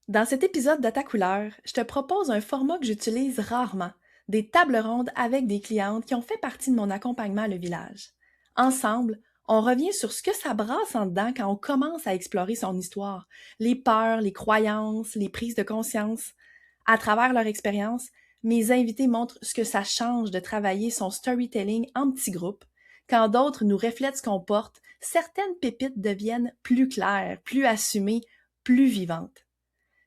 Dans cet épisode de Ta couleur, je te propose un format que j'utilise rarement, des tables rondes avec des clientes qui ont fait partie de mon accompagnement à Le Village. Ensemble, on revient sur ce que ça brasse en dedans quand on commence à explorer son histoire, les peurs, les croyances, les prises de conscience. À travers leur expérience, mes invités montrent ce que ça change de travailler son storytelling en petits groupes. Quand d'autres nous reflètent ce qu'on porte, certaines pépites deviennent plus claires, plus assumées, plus vivantes.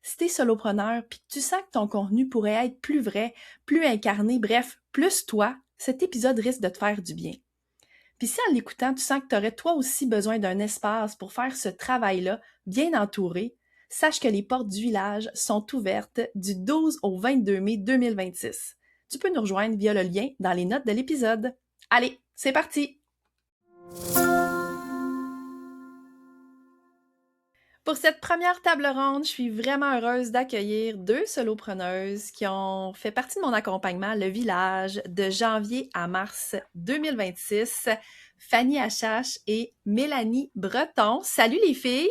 Si t'es solopreneur puis que tu sens que ton contenu pourrait être plus vrai, plus incarné, bref, plus toi, cet épisode risque de te faire du bien. Puis si en l'écoutant, tu sens que tu aurais toi aussi besoin d'un espace pour faire ce travail-là, bien entouré, sache que les portes du village sont ouvertes du 12 au 22 mai 2026. Tu peux nous rejoindre via le lien dans les notes de l'épisode. Allez, c'est parti! Pour cette première table ronde, je suis vraiment heureuse d'accueillir deux solopreneuses qui ont fait partie de mon accompagnement Le Village de janvier à mars 2026, Fanny Achache et Mélanie Breton. Salut les filles!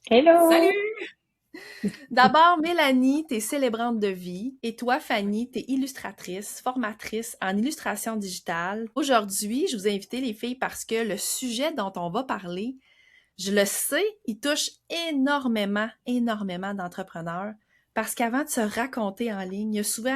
Hello! Salut! D'abord, Mélanie, t'es célébrante de vie et toi, Fanny, t'es illustratrice, formatrice en illustration digitale. Aujourd'hui, je vous ai invité les filles parce que le sujet dont on va parler, je le sais, il touche énormément d'entrepreneurs parce qu'avant de se raconter en ligne, il y a souvent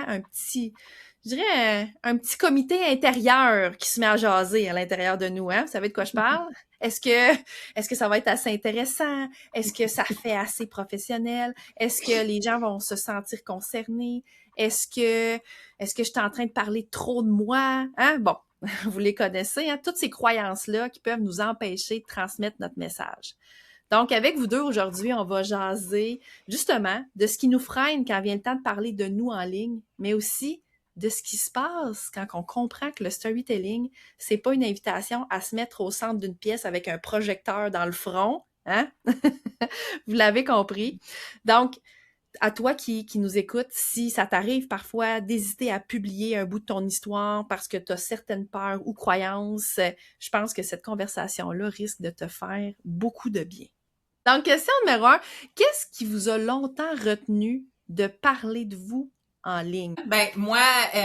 je dirais, un petit comité intérieur qui se met à jaser à l'intérieur de nous, hein? Vous savez de quoi je parle? Est-ce que ça va être assez intéressant? Est-ce que ça fait assez professionnel? Est-ce que les gens vont se sentir concernés? Est-ce que je suis en train de parler trop de moi? Hein? Bon, vous les connaissez, hein? Toutes ces croyances-là qui peuvent nous empêcher de transmettre notre message. Donc, avec vous deux aujourd'hui, on va jaser justement de ce qui nous freine quand vient le temps de parler de nous en ligne, mais aussi de ce qui se passe quand on comprend que le storytelling, c'est pas une invitation à se mettre au centre d'une pièce avec un projecteur dans le front, hein? Vous l'avez compris. Donc, à toi qui nous écoutes, si ça t'arrive parfois d'hésiter à publier un bout de ton histoire parce que tu as certaines peurs ou croyances, je pense que cette conversation-là risque de te faire beaucoup de bien. Donc, question numéro 1, qu'est-ce qui vous a longtemps retenu de parler de vous en ligne? Ben moi,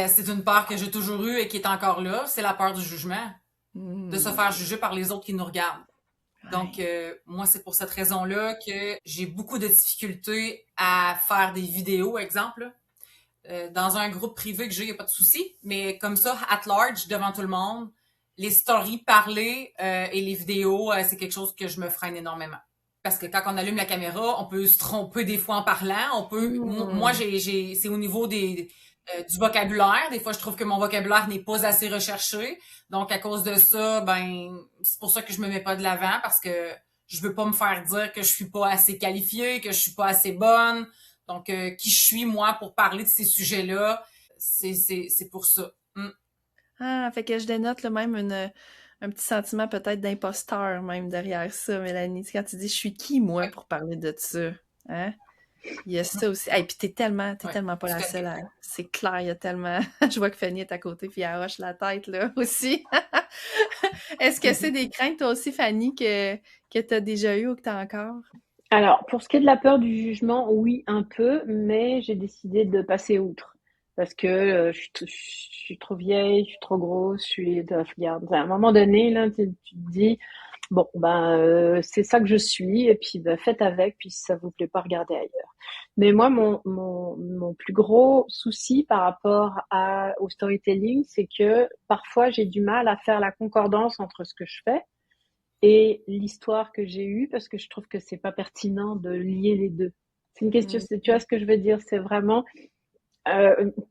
c'est une peur que j'ai toujours eue et qui est encore là, c'est la peur du jugement, de se faire juger par les autres qui nous regardent. Donc, moi, c'est pour cette raison-là que j'ai beaucoup de difficultés à faire des vidéos, exemple. Dans un groupe privé que j'ai, il n'y a pas de souci, mais comme ça, at large, devant tout le monde, les stories parlées et les vidéos, c'est quelque chose que je me freine énormément. Parce que quand on allume la caméra, on peut se tromper des fois en parlant. Moi, c'est au niveau du vocabulaire. Des fois, je trouve que mon vocabulaire n'est pas assez recherché. Donc, à cause de ça, ben, c'est pour ça que je me mets pas de l'avant parce que je veux pas me faire dire que je suis pas assez qualifiée, que je suis pas assez bonne. Donc, qui je suis, moi, pour parler de ces sujets-là, c'est pour ça. Ah, fait que je dénote là, même un petit sentiment peut-être d'imposteur même derrière ça, Mélanie. Quand tu dis je suis qui, moi, Ouais, pour parler de ça? Hein? Il y a ça aussi. Et puis t'es ouais, tellement pas tout la à seule. fait. C'est clair, il y a tellement. Je vois que Fanny est à côté puis elle hoche la tête là aussi. Est-ce que c'est des craintes toi aussi, Fanny, que t'as déjà eu ou que t'as encore? Alors, pour ce qui est de la peur du jugement, oui, un peu, mais j'ai décidé de passer outre. Parce que je suis trop vieille, je suis trop grosse, regarde, à un moment donné, là, tu te dis, bon, ben, c'est ça que je suis, et puis ben, faites avec, puis si ça vous plaît pas, regardez ailleurs. Mais moi, mon plus gros souci par rapport au storytelling, c'est que parfois j'ai du mal à faire la concordance entre ce que je fais et l'histoire que j'ai eue parce que je trouve que c'est pas pertinent de lier les deux. C'est une question, tu vois ce que je veux dire? C'est vraiment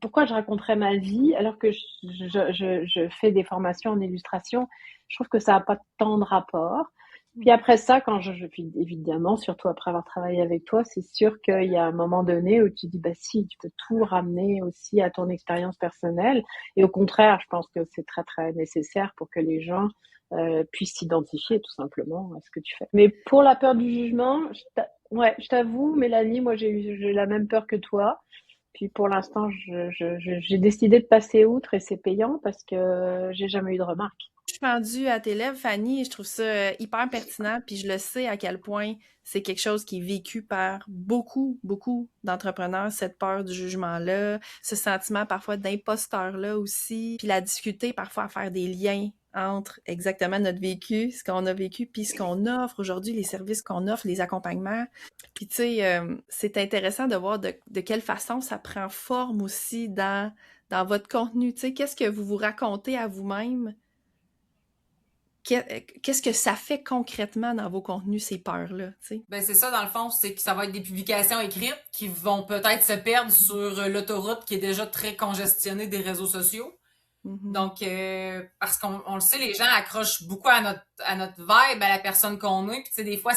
pourquoi je raconterais ma vie alors que je fais des formations en illustration. Je trouve que ça n'a pas tant de rapport. Puis après ça, quand puis évidemment, surtout après avoir travaillé avec toi, c'est sûr qu'il y a un moment donné où tu dis, bah si, tu peux tout ramener aussi à ton expérience personnelle. Et au contraire, je pense que c'est très, très nécessaire pour que les gens puissent s'identifier tout simplement à ce que tu fais. Mais pour la peur du jugement, ouais, je t'avoue, Mélanie, moi j'ai eu la même peur que toi. Puis pour l'instant, j'ai décidé de passer outre et c'est payant parce que j'ai jamais eu de remarques. Je suis rendue à tes lèvres, Fanny, et je trouve ça hyper pertinent, puis je le sais à quel point c'est quelque chose qui est vécu par beaucoup, beaucoup d'entrepreneurs, cette peur du jugement-là, ce sentiment parfois d'imposteur-là aussi, puis la difficulté parfois à faire des liens entre exactement notre vécu, ce qu'on a vécu, puis ce qu'on offre aujourd'hui, les services qu'on offre, les accompagnements. Puis tu sais, c'est intéressant de voir de quelle façon ça prend forme aussi dans votre contenu. Tu sais, qu'est-ce que vous vous racontez à vous-même? Qu'est-ce que ça fait concrètement dans vos contenus, ces peurs-là, tu sais? Ben, c'est ça, dans le fond, c'est que ça va être des publications écrites qui vont peut-être se perdre sur l'autoroute qui est déjà très congestionnée des réseaux sociaux. Donc, parce qu'on le sait, les gens accrochent beaucoup à notre vibe, à la personne qu'on est. Puis, tu sais, des fois,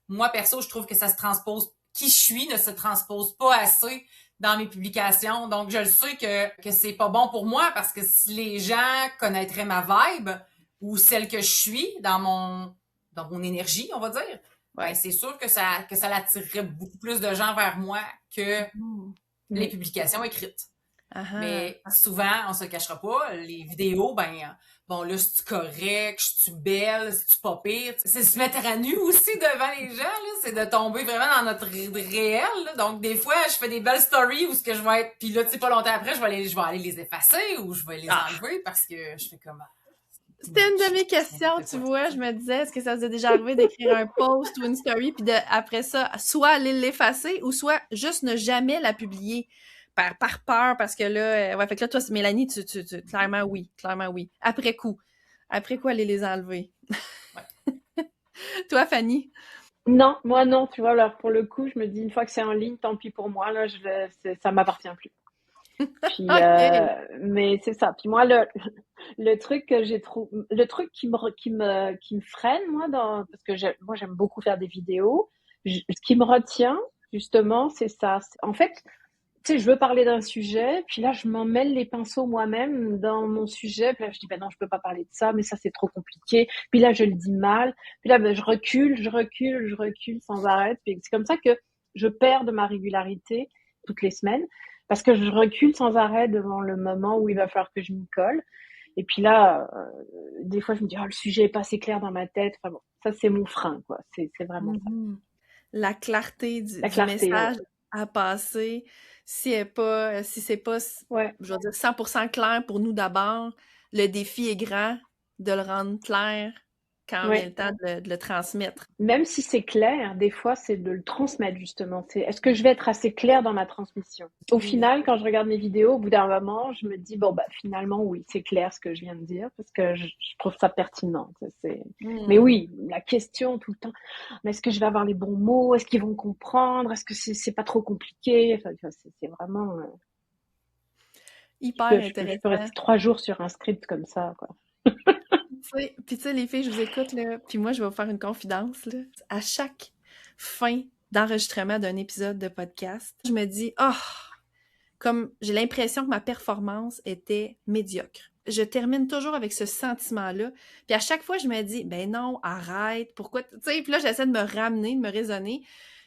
moi, perso, je trouve que ça se transpose, qui je suis ne se transpose pas assez dans mes publications. Donc, je le sais que c'est pas bon pour moi parce que si les gens connaîtraient ma vibe ou celle que je suis dans mon énergie, on va dire, ben, c'est sûr que ça l'attirerait beaucoup plus de gens vers moi que les publications écrites. Mais souvent, on se le cachera pas, les vidéos, ben, bon, là, c'est-tu correct, c'est-tu belle, c'est-tu pas pire? C'est se mettre à nu aussi devant les gens, là, c'est de tomber vraiment dans notre réel, là. Donc, des fois, je fais des belles stories où ce que je vais être, puis là, tu sais, pas longtemps après, je vais aller les effacer ou je vais les enlever parce que je fais comme... C'était une de mes questions, tu vois. Je me disais, est-ce que ça vous est déjà arrivé d'écrire un post ou une story, puis après ça, soit aller l'effacer ou soit juste ne jamais la publier par peur, parce que là, ouais, fait que là, toi, Mélanie, tu clairement oui. Après coup, aller les enlever. Toi, Fanny? Non, moi non, tu vois, alors pour le coup, je me dis une fois que c'est en ligne, tant pis pour moi, là, ça m'appartient plus. Puis, mais c'est ça. Puis moi, le truc que le truc qui me freine, moi, parce que moi, j'aime beaucoup faire des vidéos. Ce qui me retient, justement, c'est ça. En fait, tu sais, je veux parler d'un sujet, puis là, je m'en mêle les pinceaux moi-même dans mon sujet. Puis là, je dis, ben non, je peux pas parler de ça, mais ça, c'est trop compliqué. Puis là, je le dis mal. Puis là, ben, je recule sans arrêt. Puis c'est comme ça que je perds de ma régularité toutes les semaines, parce que je recule sans arrêt devant le moment où il va falloir que je m'y colle. Et puis là, des fois, je me dis, oh, le sujet est pas assez clair dans ma tête. Enfin bon, ça, c'est mon frein, quoi. C'est vraiment ça. La clarté du message à passer. Si c'est pas, je veux dire, 100% clair pour nous d'abord, le défi est grand de le rendre clair quand vient le temps de le transmettre. Même si c'est clair, des fois, c'est de le transmettre, justement. Est-ce que je vais être assez claire dans ma transmission? Au final, quand je regarde mes vidéos, au bout d'un moment, je me dis, bon, bah, finalement, oui, c'est clair ce que je viens de dire, parce que je trouve ça pertinent. Mais oui, la question tout le temps, mais est-ce que je vais avoir les bons mots? Est-ce qu'ils vont comprendre? Est-ce que c'est pas trop compliqué? Enfin, c'est vraiment... hyper intéressant. Je peux rester 3 jours sur un script comme ça, quoi. Puis tu sais, les filles, je vous écoute, là, puis moi, je vais vous faire une confidence, là. À chaque fin d'enregistrement d'un épisode de podcast, je me dis, comme j'ai l'impression que ma performance était médiocre. Je termine toujours avec ce sentiment-là. Puis à chaque fois, je me dis, ben non, arrête, pourquoi... Tu sais, puis là, j'essaie de me ramener, de me raisonner.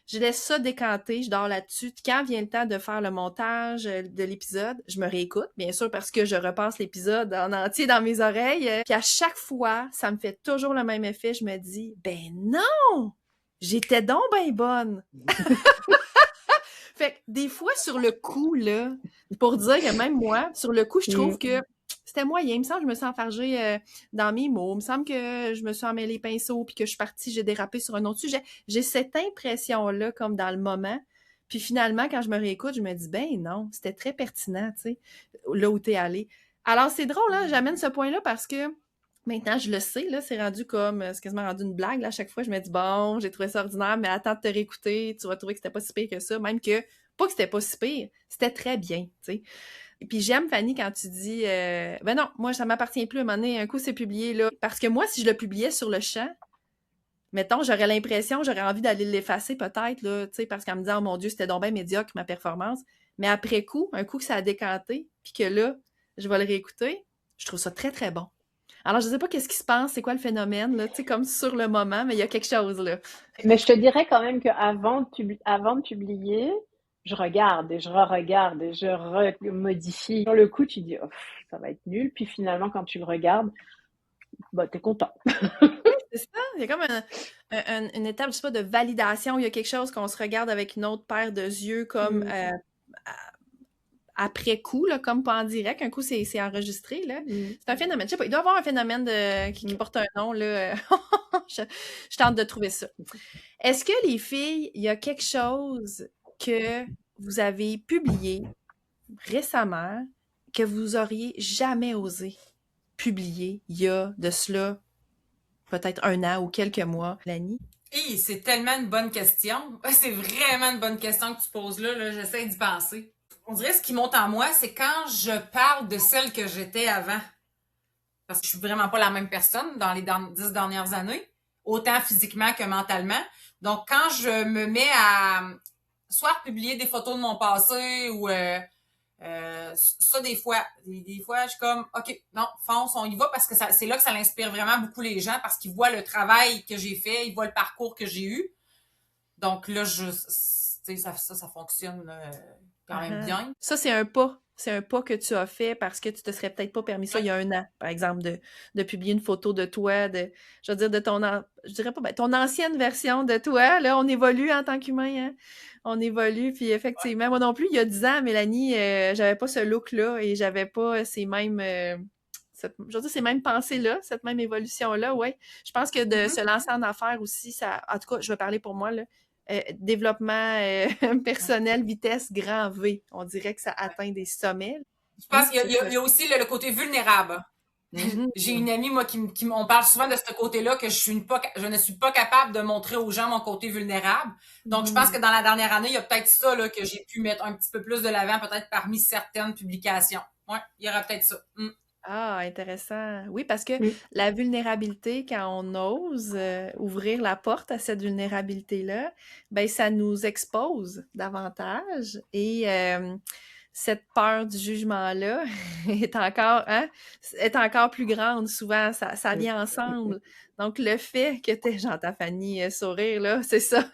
Je laisse ça décanter, je dors là-dessus. Quand vient le temps de faire le montage de l'épisode, je me réécoute, bien sûr, parce que je repasse l'épisode en entier dans mes oreilles. Puis à chaque fois, ça me fait toujours le même effet. Je me dis, ben non! J'étais donc ben bonne! Fait que des fois, sur le coup, là, pour dire que même moi, sur le coup, je trouve que c'était moyen. Il me semble que je me suis enfargée dans mes mots. Il me semble que je me suis emmêlé les pinceaux puis que je suis partie, j'ai dérapé sur un autre sujet. J'ai cette impression-là comme dans le moment. Puis finalement, quand je me réécoute, je me dis, ben non, c'était très pertinent, tu sais, là où t'es allé. Alors, c'est drôle, hein, j'amène ce point-là parce que maintenant, je le sais, là, c'est rendu comme, c'est quasiment rendu une blague, là, à chaque fois, je me dis, bon, j'ai trouvé ça ordinaire, mais attends de te réécouter, tu vas trouver que c'était pas si pire que ça, même que, pas que c'était pas si pire, c'était très bien, tu sais. Et puis j'aime, Fanny, quand tu dis, ben non, moi, ça m'appartient plus, à un moment donné, un coup, c'est publié, là, parce que moi, si je le publiais sur le champ, mettons, j'aurais envie d'aller l'effacer, peut-être, là, tu sais, parce qu'en me disant, oh mon Dieu, c'était donc bien médiocre, ma performance, mais après coup, un coup que ça a décanté, puis que là, je vais le réécouter, je trouve ça très, très bon. Alors, je ne sais pas qu'est-ce qui se passe, c'est quoi le phénomène, là, tu sais, comme sur le moment, mais il y a quelque chose, là. Mais je te dirais quand même qu'avant de publier, je regarde et je re-regarde et je remodifie. Sur le coup, tu dis, oh, ça va être nul. Puis finalement, quand tu le regardes, bah, t'es content. C'est ça, il y a comme une étape, je sais pas, de validation. Il y a quelque chose qu'on se regarde avec une autre paire de yeux comme après coup, là, comme pas en direct. Un coup, c'est enregistré, là. C'est un phénomène. Je sais pas, il doit y avoir un phénomène qui porte un nom, là. Je tente de trouver ça. Est-ce que les filles, il y a quelque chose que vous avez publié récemment que vous auriez jamais osé publier il y a de cela peut-être 1 an ou quelques mois, Lani? Hey, c'est tellement une bonne question. C'est vraiment une bonne question que tu poses là. J'essaie d'y penser. On dirait ce qui monte en moi, c'est quand je parle de celle que j'étais avant. Parce que je suis vraiment pas la même personne dans les 10 dernières années, autant physiquement que mentalement. Donc, quand je me mets à soit publier des photos de mon passé ou ça, des fois, je suis comme, OK, non, fonce, on y va parce que c'est là que ça l'inspire vraiment beaucoup les gens parce qu'ils voient le travail que j'ai fait, ils voient le parcours que j'ai eu. Donc là, ça fonctionne quand même bien. Ça, c'est un pas. C'est un pas que tu as fait parce que tu te serais peut-être pas permis ça il y a 1 an, par exemple, de publier une photo de toi, je veux dire, de je dirais pas, ton ancienne version de toi. Là, on évolue en tant qu'humain, hein? On évolue, puis effectivement, moi non plus, il y a 10 ans, Mélanie, j'avais pas ce look-là et j'avais pas ces mêmes... je veux dire, ces mêmes pensées-là, cette même évolution-là, ouais. Je pense que de se lancer en affaires aussi, ça... En tout cas, je vais parler pour moi, là. Développement personnel, vitesse, grand V. On dirait que ça atteint des sommets. Je pense qu'il y a aussi le côté vulnérable. J'ai une amie, moi, on parle souvent de ce côté-là, que je ne suis pas capable de montrer aux gens mon côté vulnérable. Donc, je pense que dans la dernière année, il y a peut-être ça là, que j'ai pu mettre un petit peu plus de l'avant, peut-être parmi certaines publications. Ouais, il y aura peut-être ça. Ah, intéressant. Oui, parce que la vulnérabilité, quand on ose ouvrir la porte à cette vulnérabilité-là, ben ça nous expose davantage et cette peur du jugement-là est encore plus grande souvent. Ça vient ensemble. Donc, le fait que j'entends Fanny sourire, là, c'est ça.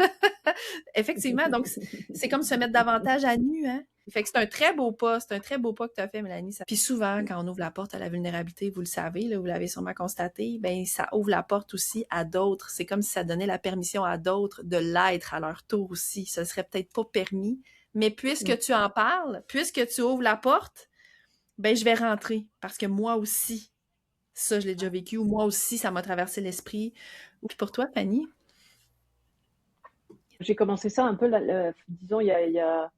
Effectivement, donc c'est comme se mettre davantage à nu, hein? Fait que c'est un très beau pas que tu as fait, Mélanie. Puis souvent, quand on ouvre la porte à la vulnérabilité, vous le savez, là, vous l'avez sûrement constaté, ben ça ouvre la porte aussi à d'autres. C'est comme si ça donnait la permission à d'autres de l'être à leur tour aussi. Ce serait peut-être pas permis, mais puisque tu en parles, puisque tu ouvres la porte, ben je vais rentrer parce que moi aussi, ça je l'ai déjà vécu, ou moi aussi ça m'a traversé l'esprit. Puis pour toi, Fanny? J'ai commencé ça un peu, disons, il y a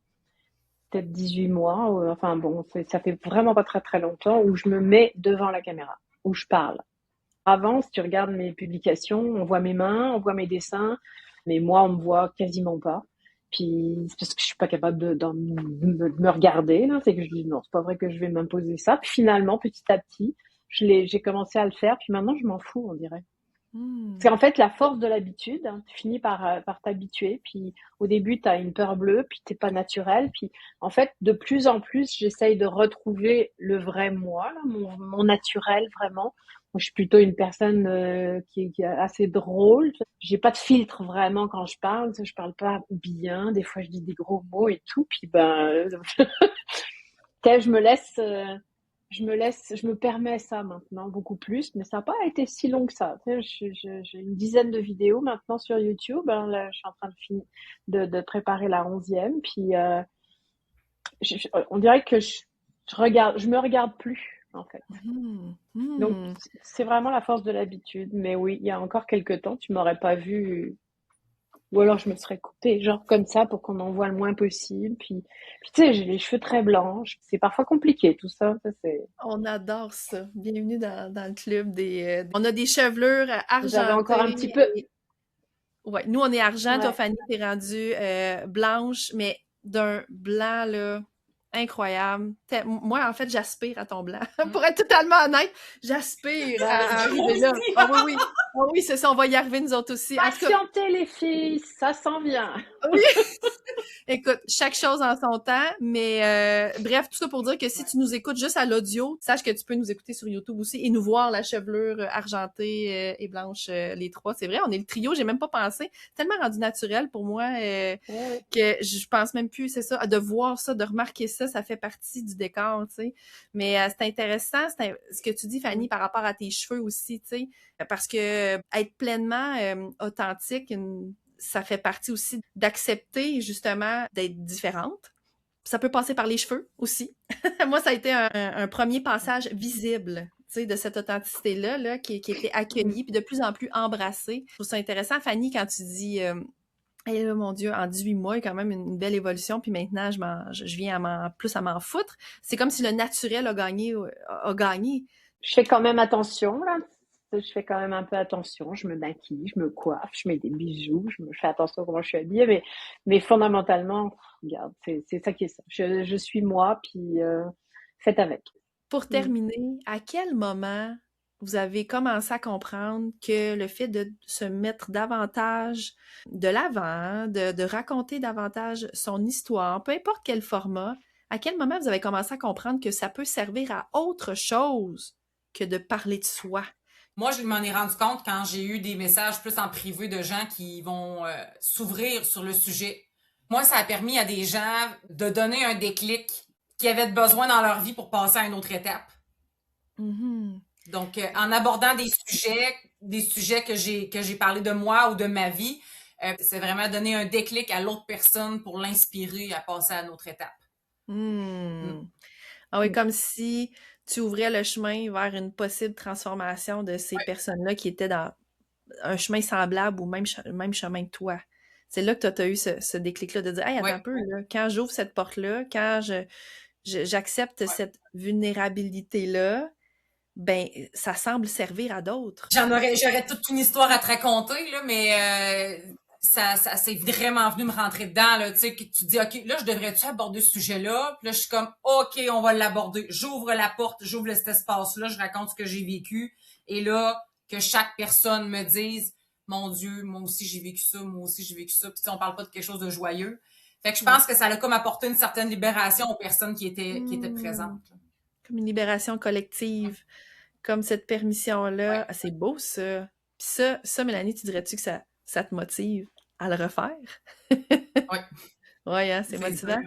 peut-être 18 mois. Enfin bon, ça fait vraiment pas très très longtemps où je me mets devant la caméra, où je parle. Avant, si tu regardes mes publications, on voit mes mains, on voit mes dessins, mais moi, on me voit quasiment pas. Puis c'est parce que je suis pas capable de me regarder, là. C'est que je dis non, c'est pas vrai que je vais m'imposer ça. Puis finalement, petit à petit, j'ai commencé à le faire. Puis maintenant, je m'en fous, on dirait. Parce qu'en fait, la force de l'habitude, hein, tu finis par t'habituer. Puis au début, tu as une peur bleue, puis t'es pas naturel. Puis en fait, de plus en plus, j'essaye de retrouver le vrai moi, là, mon naturel vraiment. Moi, je suis plutôt une personne qui est assez drôle. J'ai pas de filtre vraiment quand je parle. Je parle pas bien. Des fois, je dis des gros mots et tout. Puis je me permets ça maintenant beaucoup plus, mais ça n'a pas été si long que ça. J'ai une dizaine de vidéos maintenant sur YouTube. Hein, là, je suis en train de préparer la 11e. Puis on dirait que je me regarde plus en fait. Donc c'est vraiment la force de l'habitude. Mais oui, il y a encore quelques temps, tu m'aurais pas vu. Ou alors je me serais coupée, genre comme ça, pour qu'on en voit le moins possible. Puis tu sais, j'ai les cheveux très blancs. C'est parfois compliqué, tout ça. On adore ça. Bienvenue dans le club des... On a des chevelures argentées. J'avais encore un petit peu... Ouais, nous, on est argent. Toi, Fanny, t'es rendue blanche, mais d'un blanc, là, incroyable. Moi, en fait, j'aspire à ton blanc. Pour être totalement honnête, j'aspire à arriver là. Ah oui, oui. Ah oui, c'est ça, on va y arriver nous autres aussi. En tout cas, Patientez les filles, ça s'en vient. oui. Écoute, chaque chose en son temps, mais bref, tout ça pour dire que si tu nous écoutes juste à l'audio, sache que tu peux nous écouter sur YouTube aussi et nous voir la chevelure argentée et blanche, les trois. C'est vrai, on est le trio, j'ai même pas pensé. C'est tellement rendu naturel pour moi Ouais. que je pense même plus, c'est ça, de voir ça, de remarquer ça, ça fait partie du décor, tu sais. Mais c'est intéressant, ce que tu dis, Fanny, par rapport à tes cheveux aussi, tu sais, parce que être pleinement authentique, ça fait partie aussi d'accepter justement d'être différente. Ça peut passer par les cheveux aussi. Moi, ça a été un premier passage visible, tu sais, de cette authenticité-là, là, qui était accueillie, puis de plus en plus embrassée. Je trouve ça intéressant, Fanny, quand tu dis hey là, mon Dieu, en 18 mois, il y a quand même une belle évolution, puis maintenant, je viens plus à m'en foutre. C'est comme si le naturel a gagné, a gagné. Je fais quand même attention, là. Je fais quand même un peu attention. Je me maquille, je me coiffe, je mets des bijoux, je fais attention à comment je suis habillée. Mais fondamentalement, regarde, c'est ça qui est ça. Je suis moi, puis faites avec. Pour Mm. terminer, à quel moment vous avez commencé à comprendre que le fait de se mettre davantage de l'avant, de raconter davantage son histoire, peu importe quel format, à quel moment vous avez commencé à comprendre que ça peut servir à autre chose que de parler de soi? Moi, je m'en ai rendu compte quand j'ai eu des messages plus en privé de gens qui vont s'ouvrir sur le sujet. Moi, ça a permis à des gens de donner un déclic qui avaient besoin dans leur vie pour passer à une autre étape. Mm-hmm. Donc, en abordant des sujets que j'ai parlé de moi ou de ma vie, c'est vraiment donner un déclic à l'autre personne pour l'inspirer à passer à une autre étape. Mm. Ah oui, comme si tu ouvrais le chemin vers une possible transformation de ces personnes-là qui étaient dans un chemin semblable ou même chemin que toi. C'est là que tu as eu ce déclic-là de dire hey, attends un peu, là, quand j'ouvre cette porte-là, quand j'accepte cette vulnérabilité-là, ben, ça semble servir à d'autres. J'aurais toute une histoire à te raconter, là, mais ça c'est vraiment venu me rentrer dedans, là, tu sais, que tu dis, OK, là, je devrais-tu aborder ce sujet-là? Puis là, je suis comme, OK, on va l'aborder. J'ouvre la porte, j'ouvre cet espace-là, je raconte ce que j'ai vécu. Et là, que chaque personne me dise, mon Dieu, moi aussi, j'ai vécu ça, moi aussi, j'ai vécu ça. Puis, tu sais, on parle pas de quelque chose de joyeux. Fait que je pense que ça a comme apporté une certaine libération aux personnes qui étaient présentes. Comme une libération collective, comme cette permission-là. Ah, c'est beau, ça. Puis ça, Mélanie, tu dirais-tu que ça te motive à le refaire? Oui. Oui, hein, c'est motivant.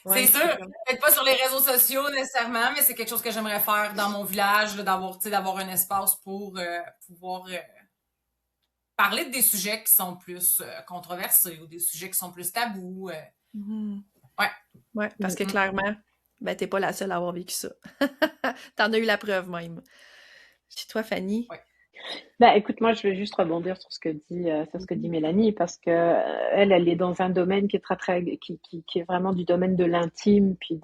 C'est sûr, peut-être pas sur les réseaux sociaux nécessairement, mais c'est quelque chose que j'aimerais faire dans mon village, là, d'avoir un espace pour pouvoir parler de des sujets qui sont plus controversés ou des sujets qui sont plus tabous. Ouais. Ouais, parce que clairement, ben, t'es pas la seule à avoir vécu ça. T'en as eu la preuve même. Chez toi, Fanny? Ouais. Ben, écoute, moi, je vais juste rebondir sur ce que dit Mélanie, parce que elle est dans un domaine qui est qui est vraiment du domaine de l'intime, puis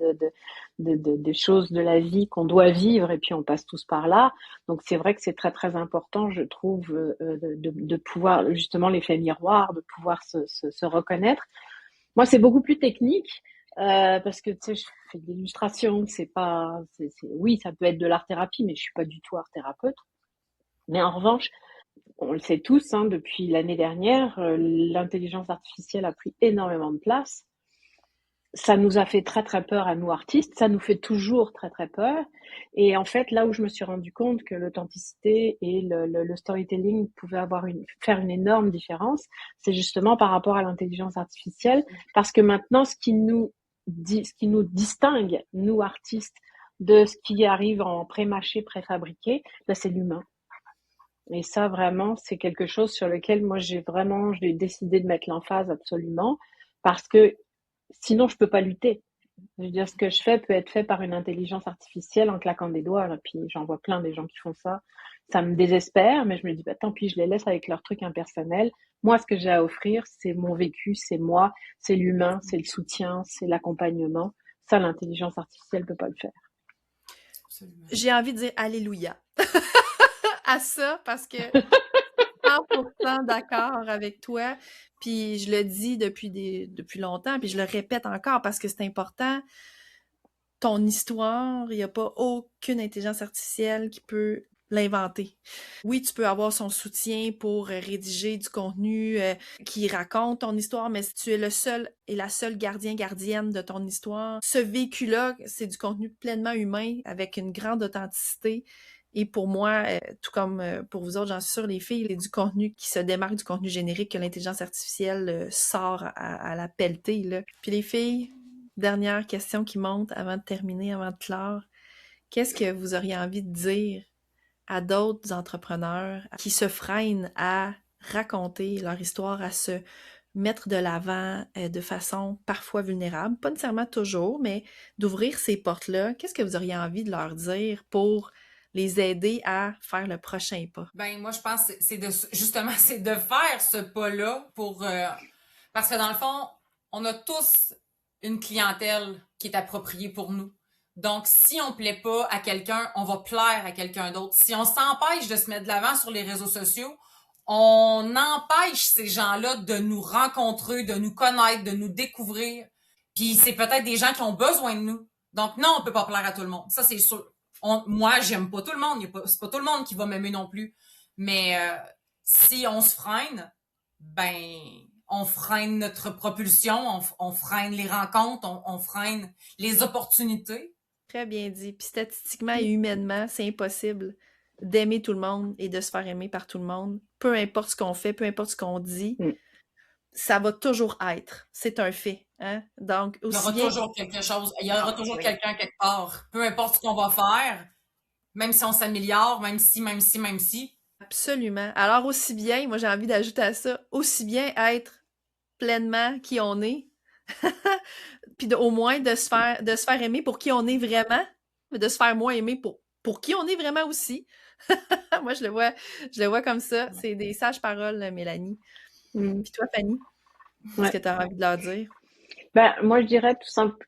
des choses de la vie qu'on doit vivre, et puis on passe tous par là. Donc, c'est vrai que c'est très, très important, je trouve, de pouvoir, justement, l'effet miroir, de pouvoir se reconnaître. Moi, c'est beaucoup plus technique. Parce que tu sais, je fais de l'illustration, oui, ça peut être de l'art-thérapie, mais je suis pas du tout art-thérapeute. Mais en revanche, on le sait tous, hein, depuis l'année dernière, l'intelligence artificielle a pris énormément de place. Ça nous a fait très très peur à nous artistes, ça nous fait toujours très très peur. Et en fait, là où je me suis rendu compte que l'authenticité et le storytelling pouvaient faire une énorme différence, c'est justement par rapport à l'intelligence artificielle, parce que maintenant, ce qui nous distingue, nous artistes, de ce qui arrive en pré-mâché, préfabriqué, ben, c'est l'humain. Et ça, vraiment, c'est quelque chose sur lequel moi, j'ai décidé de mettre l'emphase absolument, parce que sinon, je peux pas lutter. Je veux dire, ce que je fais peut être fait par une intelligence artificielle en claquant des doigts. Et puis, j'en vois plein des gens qui font ça. Ça me désespère, mais je me dis, bah, tant pis, je les laisse avec leur truc impersonnel. Moi, ce que j'ai à offrir, c'est mon vécu, c'est moi, c'est l'humain, c'est le soutien, c'est l'accompagnement. Ça, l'intelligence artificielle peut pas le faire. Absolument. J'ai envie de dire Alléluia à ça, parce que 100% d'accord avec toi. Puis je le dis depuis longtemps, puis je le répète encore parce que c'est important. Ton histoire, il n'y a pas aucune intelligence artificielle qui peut l'inventer. Oui, tu peux avoir son soutien pour rédiger du contenu qui raconte ton histoire, mais si tu es le seul et la seule gardienne de ton histoire, ce véhicule-là, c'est du contenu pleinement humain avec une grande authenticité. Et pour moi, tout comme pour vous autres, j'en suis sûre, les filles, il y a du contenu qui se démarque du contenu générique que l'intelligence artificielle sort à la pelletée, là. Puis les filles, dernière question qui monte avant de terminer, avant de clore. Qu'est-ce que vous auriez envie de dire à d'autres entrepreneurs qui se freinent à raconter leur histoire, à se mettre de l'avant de façon parfois vulnérable, pas nécessairement toujours, mais d'ouvrir ces portes-là? Qu'est-ce que vous auriez envie de leur dire pour les aider à faire le prochain pas? Ben moi je pense que c'est de justement c'est de faire ce pas-là pour parce que dans le fond, on a tous une clientèle qui est appropriée pour nous. Donc si on plaît pas à quelqu'un, on va plaire à quelqu'un d'autre. Si on s'empêche de se mettre de l'avant sur les réseaux sociaux, on empêche ces gens-là de nous rencontrer, de nous connaître, de nous découvrir. Puis c'est peut-être des gens qui ont besoin de nous. Donc non, on peut pas plaire à tout le monde. Ça c'est sûr. Moi, j'aime pas tout le monde. C'est pas tout le monde qui va m'aimer non plus. Mais si on se freine, ben, on freine notre propulsion, on freine les rencontres, on freine les opportunités. Très bien dit. Puis statistiquement et humainement, c'est impossible d'aimer tout le monde et de se faire aimer par tout le monde. Peu importe ce qu'on fait, peu importe ce qu'on dit, ça va toujours être. C'est un fait. Hein? Donc, il y aura toujours quelque chose, il y aura toujours quelqu'un quelque part. Peu importe ce qu'on va faire, même si on s'améliore, même si. Absolument. Alors, aussi bien, moi j'ai envie d'ajouter à ça, aussi bien être pleinement qui on est, puis au moins de se faire aimer pour qui on est vraiment, de se faire moins aimer pour qui on est vraiment aussi. Moi, je le vois comme ça. C'est des sages paroles, Mélanie. Puis toi, Fanny, qu'est-ce que tu as envie de leur dire? Ben, moi, je dirais tout simple,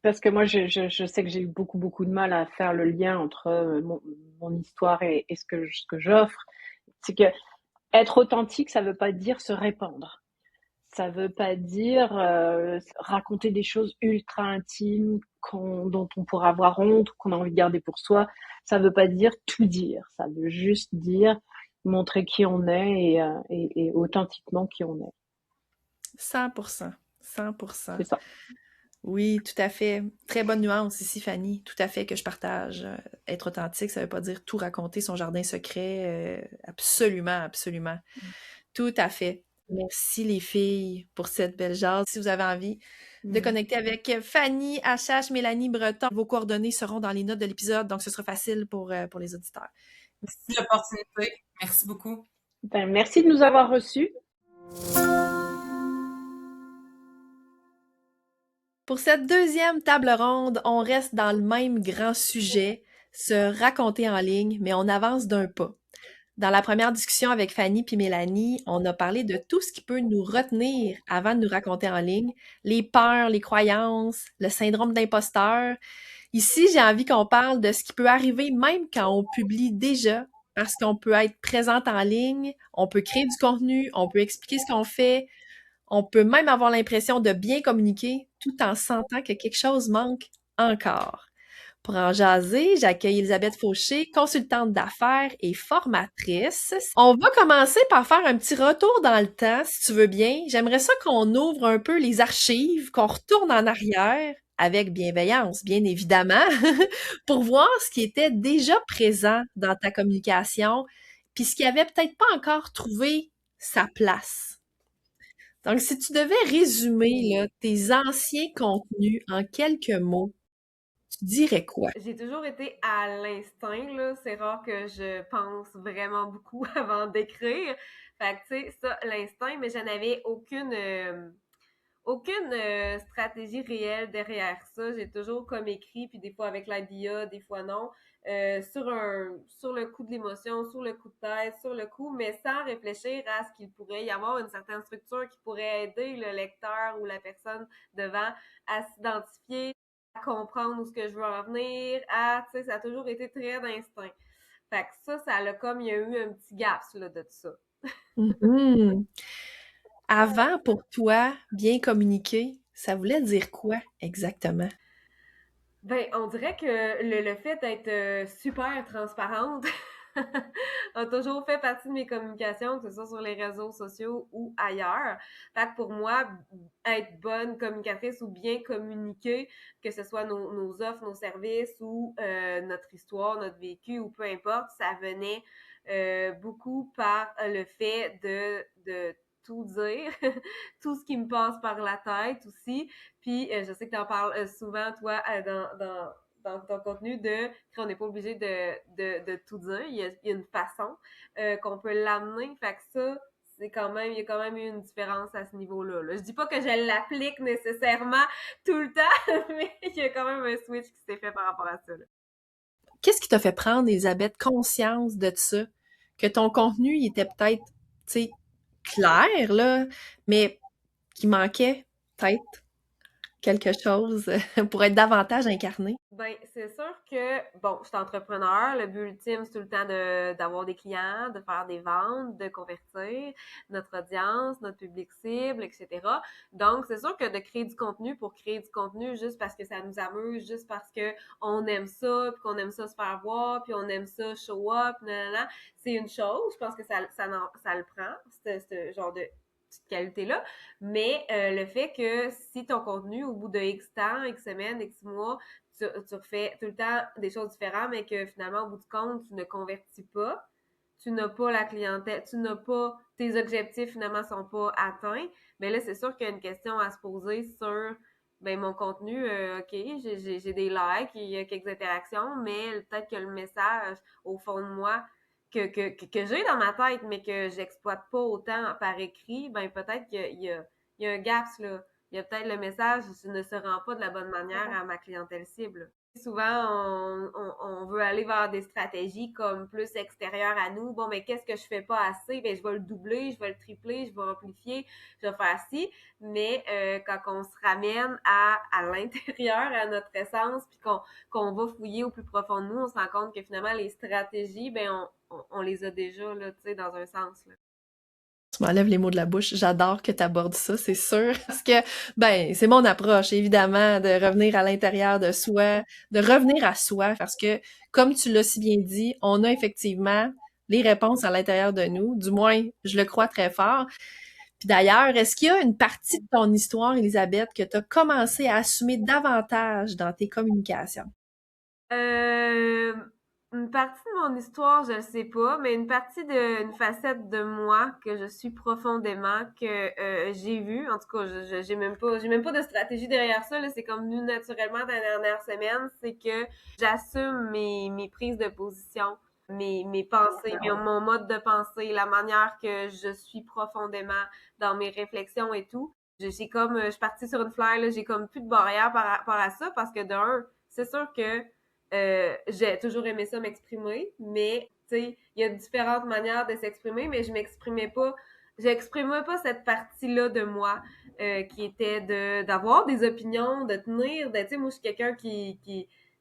parce que moi, je sais que j'ai eu beaucoup de mal à faire le lien entre mon histoire et ce que j'offre. C'est que être authentique, ça veut pas dire se répandre. Ça veut pas dire raconter des choses ultra intimes dont on pourra avoir honte ou qu'on a envie de garder pour soi. Ça veut pas dire tout dire. Ça veut juste dire montrer qui on est et authentiquement qui on est. 100%. 100%. C'est ça. Oui, tout à fait. Très bonne nuance ici, Fanny. Tout à fait que je partage. Être authentique, ça veut pas dire tout raconter son jardin secret. Absolument, absolument. Tout à fait. Merci les filles pour cette belle jase. Si vous avez envie de connecter avec Fanny, HH, Mélanie Breton, vos coordonnées seront dans les notes de l'épisode, donc ce sera facile pour les auditeurs. Merci de l'opportunité. Merci beaucoup. Ben, merci de nous avoir reçus. Pour cette deuxième table ronde, on reste dans le même grand sujet, se raconter en ligne, mais on avance d'un pas. Dans la première discussion avec Fanny puis Mélanie, on a parlé de tout ce qui peut nous retenir avant de nous raconter en ligne, les peurs, les croyances, le syndrome d'imposteur. Ici, j'ai envie qu'on parle de ce qui peut arriver même quand on publie déjà, parce qu'on peut être présente en ligne, on peut créer du contenu, on peut expliquer ce qu'on fait, on peut même avoir l'impression de bien communiquer tout en sentant que quelque chose manque encore. Pour en jaser, j'accueille Elisabeth Fauché, consultante d'affaires et formatrice. On va commencer par faire un petit retour dans le temps, si tu veux bien. J'aimerais ça qu'on ouvre un peu les archives, qu'on retourne en arrière, avec bienveillance, bien évidemment, pour voir ce qui était déjà présent dans ta communication, puis ce qui avait peut-être pas encore trouvé sa place. Donc, si tu devais résumer là, tes anciens contenus en quelques mots, tu dirais quoi? J'ai toujours été à l'instinct, là. C'est rare que je pense vraiment beaucoup avant d'écrire. Fait que, tu sais, ça, l'instinct, mais je n'avais aucune stratégie réelle derrière ça. J'ai toujours comme écrit, puis des fois avec la l'IA, des fois non, sur le coup de l'émotion, sur le coup de tête, sur le coup, mais sans réfléchir à ce qu'il pourrait y avoir une certaine structure qui pourrait aider le lecteur ou la personne devant à s'identifier, à comprendre où ce que je veux en venir, tu sais, ça a toujours été très d'instinct. Fait que ça a comme, il y a eu un petit gap, là, de tout ça. Mm-hmm. Avant, pour toi, bien communiquer, ça voulait dire quoi exactement? Ben, on dirait que le fait d'être super transparente, a toujours fait partie de mes communications, que ce soit sur les réseaux sociaux ou ailleurs. Fait que pour moi, être bonne communicatrice ou bien communiquer, que ce soit nos offres, nos services ou notre histoire, notre vécu ou peu importe, ça venait beaucoup par le fait de tout dire, tout ce qui me passe par la tête aussi. Puis je sais que tu en parles souvent, toi, dans ton contenu qu'on n'est pas obligé de tout dire. Il y a une façon qu'on peut l'amener. Fait que ça, il y a quand même eu une différence à ce niveau-là. Là. Je dis pas que je l'applique nécessairement tout le temps, mais il y a quand même un switch qui s'est fait par rapport à ça. Là. Qu'est-ce qui t'a fait prendre, Elisabeth, conscience de ça? Que ton contenu, il était peut-être, tu sais, clair, là, mais qu'il manquait peut-être quelque chose pour être davantage incarné? Ben, c'est sûr que, bon, je suis entrepreneur. Le but ultime, c'est tout le temps d'avoir des clients, de faire des ventes, de convertir notre audience, notre public cible, etc. Donc, c'est sûr que de créer du contenu pour créer du contenu juste parce que ça nous amuse, juste parce que on aime ça, puis qu'on aime ça se faire voir, puis on aime ça show up, nanana, c'est une chose. Je pense que ça le prend, ce genre de petite qualité-là. Mais le fait que si ton contenu, au bout de X temps, X semaines, X mois, tu refais tout le temps des choses différentes, mais que finalement, au bout du compte, tu ne convertis pas, tu n'as pas la clientèle, tu n'as pas, tes objectifs finalement sont pas atteints, mais là, c'est sûr qu'il y a une question à se poser sur, ben, mon contenu, OK, j'ai des likes, il y a quelques interactions, mais peut-être que le message, au fond de moi, que j'ai dans ma tête, mais que j'exploite pas autant par écrit, ben, peut-être qu'il y a un gap, là. Il y a peut-être le message ne se rend pas de la bonne manière à ma clientèle cible. Souvent, on veut aller vers des stratégies comme plus extérieures à nous. Bon, mais qu'est-ce que je fais pas assez? Ben, je vais le doubler, je vais le tripler, je vais amplifier, je vais faire ci. Mais quand on se ramène à l'intérieur, à notre essence, puis qu'on va fouiller au plus profond de nous, on se rend compte que finalement, les stratégies, ben, on les a déjà, là, tu sais, dans un sens, là. Tu m'enlèves les mots de la bouche. J'adore que tu abordes ça, c'est sûr. Parce que, ben, c'est mon approche, évidemment, de revenir à l'intérieur de soi, de revenir à soi, parce que, comme tu l'as si bien dit, on a effectivement les réponses à l'intérieur de nous. Du moins, je le crois très fort. Puis d'ailleurs, est-ce qu'il y a une partie de ton histoire, Elisabeth, que tu as commencé à assumer davantage dans tes communications? Euh, une partie de mon histoire, je ne sais pas, mais une facette de moi que je suis profondément, que j'ai vue. En tout cas, j'ai même pas de stratégie derrière ça. Là, c'est comme venu naturellement dans les dernières semaines, c'est que j'assume mes prises de position, mes pensées, mon mode de pensée, la manière que je suis profondément dans mes réflexions et tout. Je suis partie sur une flyer, là, j'ai comme plus de barrière par rapport à ça parce que d'un, c'est sûr que j'ai toujours aimé ça m'exprimer, mais tu sais, il y a différentes manières de s'exprimer, mais j'exprimais pas cette partie-là de moi qui était d'avoir des opinions, de tenir, tu sais, moi je suis quelqu'un tu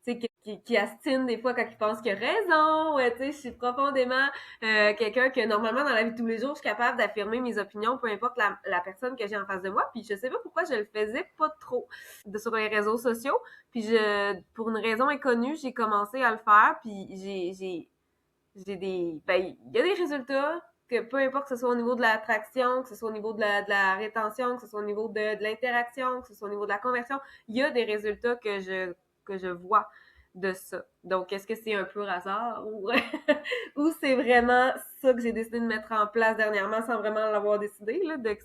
sais, qui astine des fois quand il pense qu'il a raison, tu sais, je suis profondément quelqu'un que normalement dans la vie de tous les jours, je suis capable d'affirmer mes opinions, peu importe la personne que j'ai en face de moi, puis je sais pas pourquoi je le faisais pas trop sur les réseaux sociaux, puis pour une raison inconnue, j'ai commencé à le faire, puis ben, il y a des résultats que peu importe que ce soit au niveau de l'attraction, que ce soit au niveau de la rétention, que ce soit au niveau de l'interaction, que ce soit au niveau de la conversion, il y a des résultats que je vois de ça. Donc, est-ce que c'est un pur hasard ou, ou c'est vraiment ça que j'ai décidé de mettre en place dernièrement sans vraiment l'avoir décidé, là, que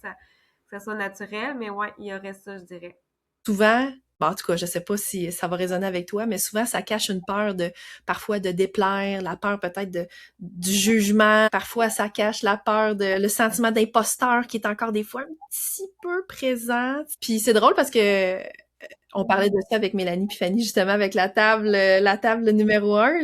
ça soit naturel, mais ouais, il y aurait ça, je dirais. Souvent, bon, en tout cas, je sais pas si ça va résonner avec toi, mais souvent, ça cache une peur parfois de déplaire, la peur peut-être du jugement. Parfois, ça cache la peur le sentiment d'imposteur qui est encore des fois un petit peu présent. Puis c'est drôle parce que on parlait de ça avec Mélanie puis Fanny, justement, avec la table numéro 1.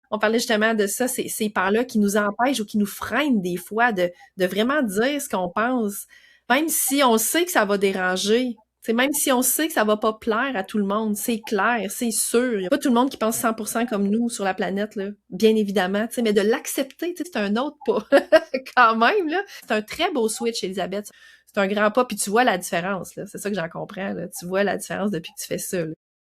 On parlait justement de ça, ces peurs-là qui nous empêchent ou qui nous freinent des fois de vraiment dire ce qu'on pense, même si on sait que ça va déranger. C'est même si on sait que ça va pas plaire à tout le monde, c'est clair, c'est sûr. Il y a pas tout le monde qui pense 100% comme nous sur la planète, là, bien évidemment, mais de l'accepter, c'est un autre pas. Quand même, là. C'est un très beau switch, Elisabeth. C'est un grand pas, puis tu vois la différence, là. C'est ça que j'en comprends, là. Tu vois la différence depuis que tu fais ça, là.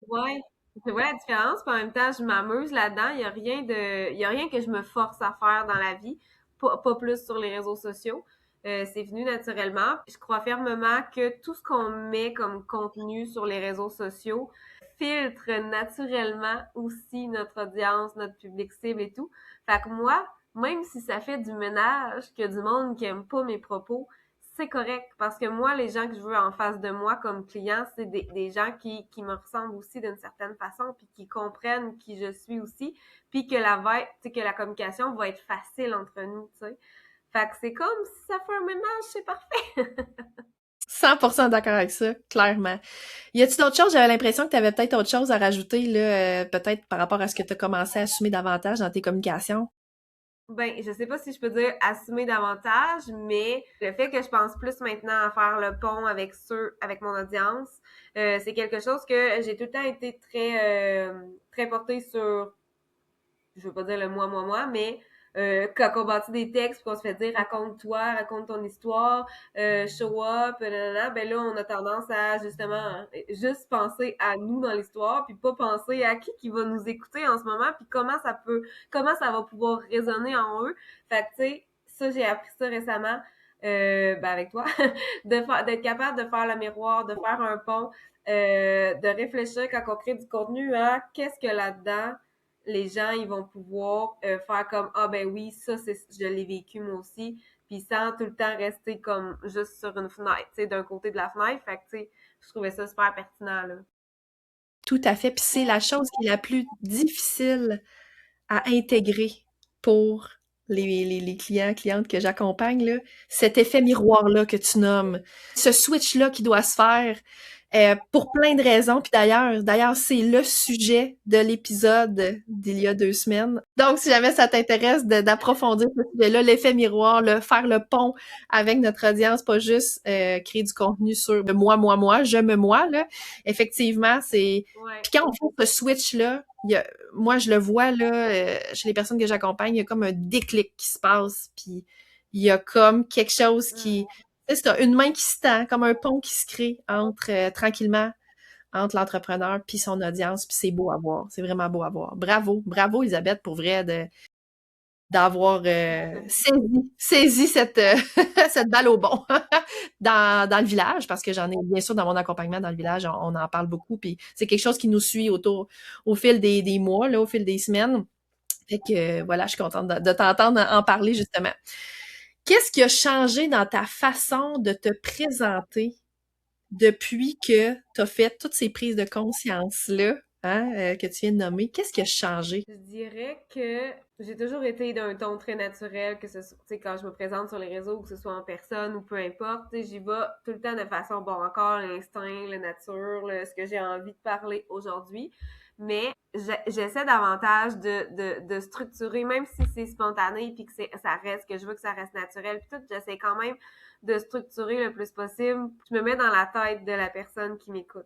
Ouais. je vois la différence, puis en même temps, je m'amuse là-dedans. Il y a rien que je me force à faire dans la vie, pas plus sur les réseaux sociaux. C'est venu naturellement. Je crois fermement que tout ce qu'on met comme contenu sur les réseaux sociaux filtre naturellement aussi notre audience, notre public cible et tout. Fait que moi, même si ça fait du ménage, qu'il y a du monde qui aime pas mes propos, c'est correct parce que moi, les gens que je veux en face de moi comme clients, c'est des gens qui me ressemblent aussi d'une certaine façon, puis qui comprennent qui je suis aussi, puis que que la communication va être facile entre nous, tu sais. Fait que c'est comme si ça fait un ménage, c'est parfait. 100% d'accord avec ça, clairement. Y a-t-il d'autres choses? J'avais l'impression que tu avais peut-être autre chose à rajouter, là, peut-être par rapport à ce que tu as commencé à assumer davantage dans tes communications. Ben, je sais pas si je peux dire assumer davantage, mais le fait que je pense plus maintenant à faire le pont avec mon audience, c'est quelque chose que j'ai tout le temps été très portée sur, je veux pas dire le moi, mais quand on bâtit des textes, qu'on se fait dire raconte-toi, raconte ton histoire, show up, nanana, ben là, on a tendance à justement juste penser à nous dans l'histoire, puis pas penser à qui va nous écouter en ce moment, puis comment ça va pouvoir résonner en eux. Fait que, tu sais, ça, j'ai appris ça récemment, ben avec toi, d'être capable de faire le miroir, de faire un pont, de réfléchir quand on crée du contenu à qu'est-ce que là-dedans les gens ils vont pouvoir faire comme ah ben oui ça c'est je l'ai vécu moi aussi puis sans tout le temps rester comme juste sur une fenêtre tu sais d'un côté de la fenêtre fait que tu sais je trouvais ça super pertinent là. Tout à fait. Puis c'est la chose qui est la plus difficile à intégrer pour les clients, clientes que j'accompagne, là, cet effet miroir-là que tu nommes, ce switch-là qui doit se faire pour plein de raisons. Puis d'ailleurs, c'est le sujet de l'épisode d'il y a 2 semaines. Donc, si jamais ça t'intéresse d'approfondir ce sujet-là, l'effet miroir, faire le pont avec notre audience, pas juste créer du contenu sur moi, je me moi, là. Effectivement, c'est... Ouais. Puis quand on fait ce switch-là, moi, je le vois, là, chez les personnes que j'accompagne, il y a comme un déclic qui se passe, puis il y a comme quelque chose qui... Tu sais, c'est une main qui se tend, comme un pont qui se crée tranquillement, entre l'entrepreneur puis son audience, puis c'est beau à voir. C'est vraiment beau à voir. Bravo, bravo, Elisabeth, pour vrai, d'avoir saisi cette balle au bon dans le village, parce que j'en ai, bien sûr, dans mon accompagnement dans le village, on en parle beaucoup, puis c'est quelque chose qui nous suit au fil des mois, là, au fil des semaines. Fait que, voilà, je suis contente de t'entendre en parler, justement. Qu'est-ce qui a changé dans ta façon de te présenter depuis que tu as fait toutes ces prises de conscience-là, hein, que tu viens de nommer? Qu'est-ce qui a changé? Je dirais que j'ai toujours été d'un ton très naturel, que ce soit, tu sais, quand je me présente sur les réseaux, que ce soit en personne ou peu importe, tu sais, j'y vais tout le temps de façon, bon, encore l'instinct, la nature, ce que j'ai envie de parler aujourd'hui. Mais j'essaie davantage de structurer, même si c'est spontané puis que ça reste, que je veux que ça reste naturel, puis tout, j'essaie quand même de structurer le plus possible. Je me mets dans la tête de la personne qui m'écoute.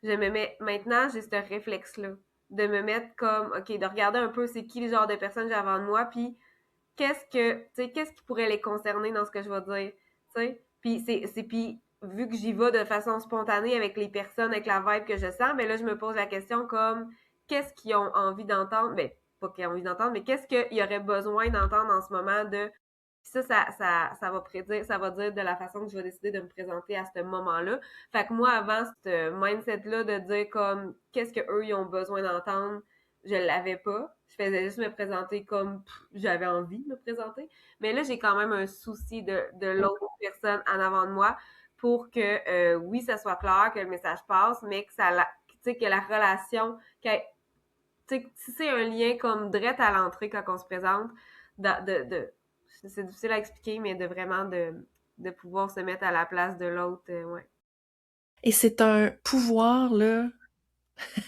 Je me mets, maintenant, j'ai ce réflexe-là de me mettre comme, OK, de regarder un peu c'est qui le genre de personnes j'ai avant de moi, puis qu'est-ce qui pourrait les concerner dans ce que je vais dire, tu sais? Puis vu que j'y vais de façon spontanée avec les personnes, avec la vibe que je sens, mais là, je me pose la question comme, qu'est-ce qu'ils ont envie d'entendre? Ben, pas qu'ils ont envie d'entendre, mais qu'est-ce qu'ils auraient besoin d'entendre en ce moment de ça va prédire, ça va dire de la façon que je vais décider de me présenter à ce moment-là. Fait que moi, avant, ce mindset-là de dire comme qu'est-ce qu'eux ils ont besoin d'entendre, je l'avais pas. Je faisais juste me présenter comme j'avais envie de me présenter. Mais là, j'ai quand même un souci de l'autre personne en avant de moi pour que oui, ça soit clair, que le message passe, mais que que la relation, si c'est un lien comme direct à l'entrée quand on se présente, c'est difficile à expliquer, mais de vraiment de pouvoir se mettre à la place de l'autre, ouais. Et c'est un pouvoir, là,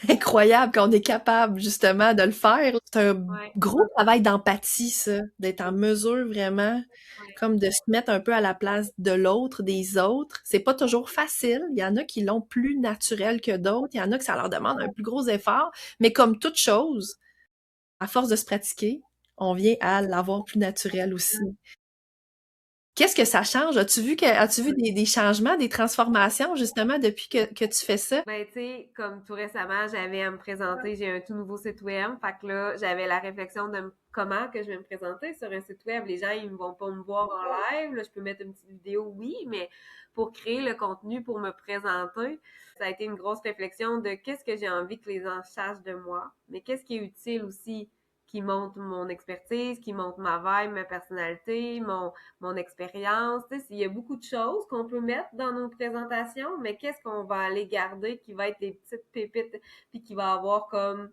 incroyable qu'on est capable, justement, de le faire. C'est un Ouais, gros travail d'empathie, ça, d'être en mesure vraiment, ouais. comme de se mettre un peu à la place de l'autre, des autres. C'est pas toujours facile. Il y en a qui l'ont plus naturel que d'autres. Il y en a que ça leur demande un plus gros effort. Mais comme toute chose, à force de se pratiquer, on vient à l'avoir plus naturel aussi. Qu'est-ce que ça change? As-tu vu des changements, des transformations, justement, depuis que tu fais ça? Ben, tu sais, comme tout récemment, j'avais à me présenter, j'ai un tout nouveau site web. Fait que là, j'avais la réflexion de comment que je vais me présenter sur un site web. Les gens, ils vont pas me voir en live. Là, je peux mettre une petite vidéo, oui, mais pour créer le contenu, pour me présenter, ça a été une grosse réflexion de qu'est-ce que j'ai envie que les gens sachent de moi, mais qu'est-ce qui est utile aussi, qui montre mon expertise, qui montre ma vibe, ma personnalité, mon expérience. Tu sais, il y a beaucoup de choses qu'on peut mettre dans nos présentations, mais qu'est-ce qu'on va aller garder qui va être des petites pépites, puis qui va avoir comme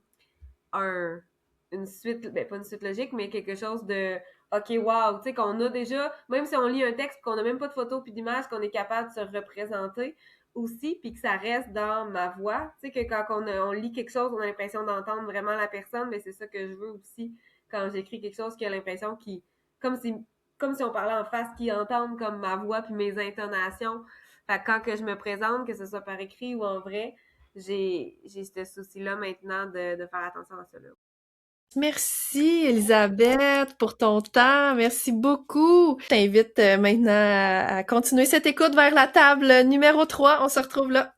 une suite, ben pas une suite logique, mais quelque chose de OK, wow, tu sais, qu'on a déjà, même si on lit un texte qu'on n'a même pas de photo puis d'image, qu'on est capable de se représenter aussi, puis que ça reste dans ma voix. Tu sais, que quand on lit quelque chose, on a l'impression d'entendre vraiment la personne, mais c'est ça que je veux aussi quand j'écris quelque chose, qui a l'impression comme si on parlait en face, qui entendent comme ma voix puis mes intonations. Fait que quand que je me présente, que ce soit par écrit ou en vrai, j'ai ce souci-là maintenant de faire attention à cela. Merci, Elisabeth, pour ton temps. Merci beaucoup. Je t'invite maintenant à continuer cette écoute vers la table numéro 3. On se retrouve là.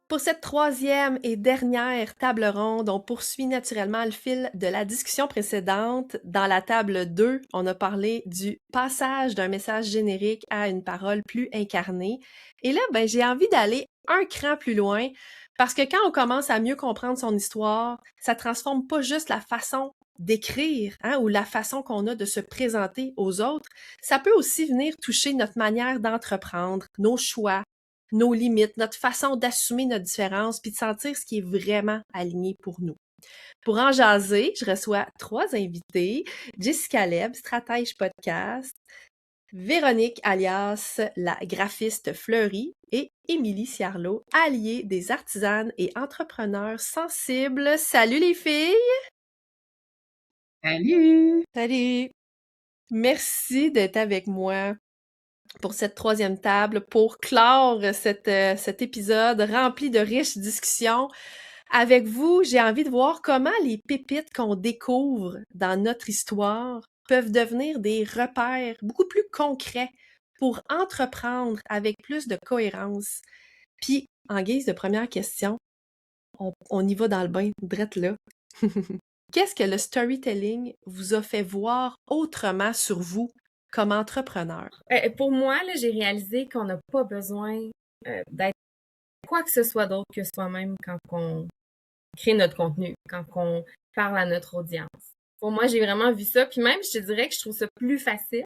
Pour cette troisième et dernière table ronde, on poursuit naturellement le fil de la discussion précédente. Dans la table 2, on a parlé du passage d'un message générique à une parole plus incarnée. Et là, j'ai envie d'aller un cran plus loin parce que quand on commence à mieux comprendre son histoire, ça transforme pas juste la façon d'écrire, ou la façon qu'on a de se présenter aux autres. Ça peut aussi venir toucher notre manière d'entreprendre, nos choix, nos limites, notre façon d'assumer notre différence, puis de sentir ce qui est vraiment aligné pour nous. Pour en jaser, je reçois 3 invités. Jessica Leb, stratège podcast, Véronique alias la graphiste fleurie et Émilie Ciarlot, alliée des artisanes et entrepreneurs sensibles. Salut les filles! Salut! Salut! Merci d'être avec moi pour cette troisième table, pour clore cet épisode rempli de riches discussions. Avec vous, j'ai envie de voir comment les pépites qu'on découvre dans notre histoire peuvent devenir des repères beaucoup plus concrets pour entreprendre avec plus de cohérence. Puis, en guise de première question, on y va dans le bain, drette là. Qu'est-ce que le storytelling vous a fait voir autrement sur vous comme entrepreneur? Pour moi, là, j'ai réalisé qu'on n'a pas besoin d'être quoi que ce soit d'autre que soi-même quand on crée notre contenu, quand on parle à notre audience. Pour moi, j'ai vraiment vu ça. Puis même, je te dirais que je trouve ça plus facile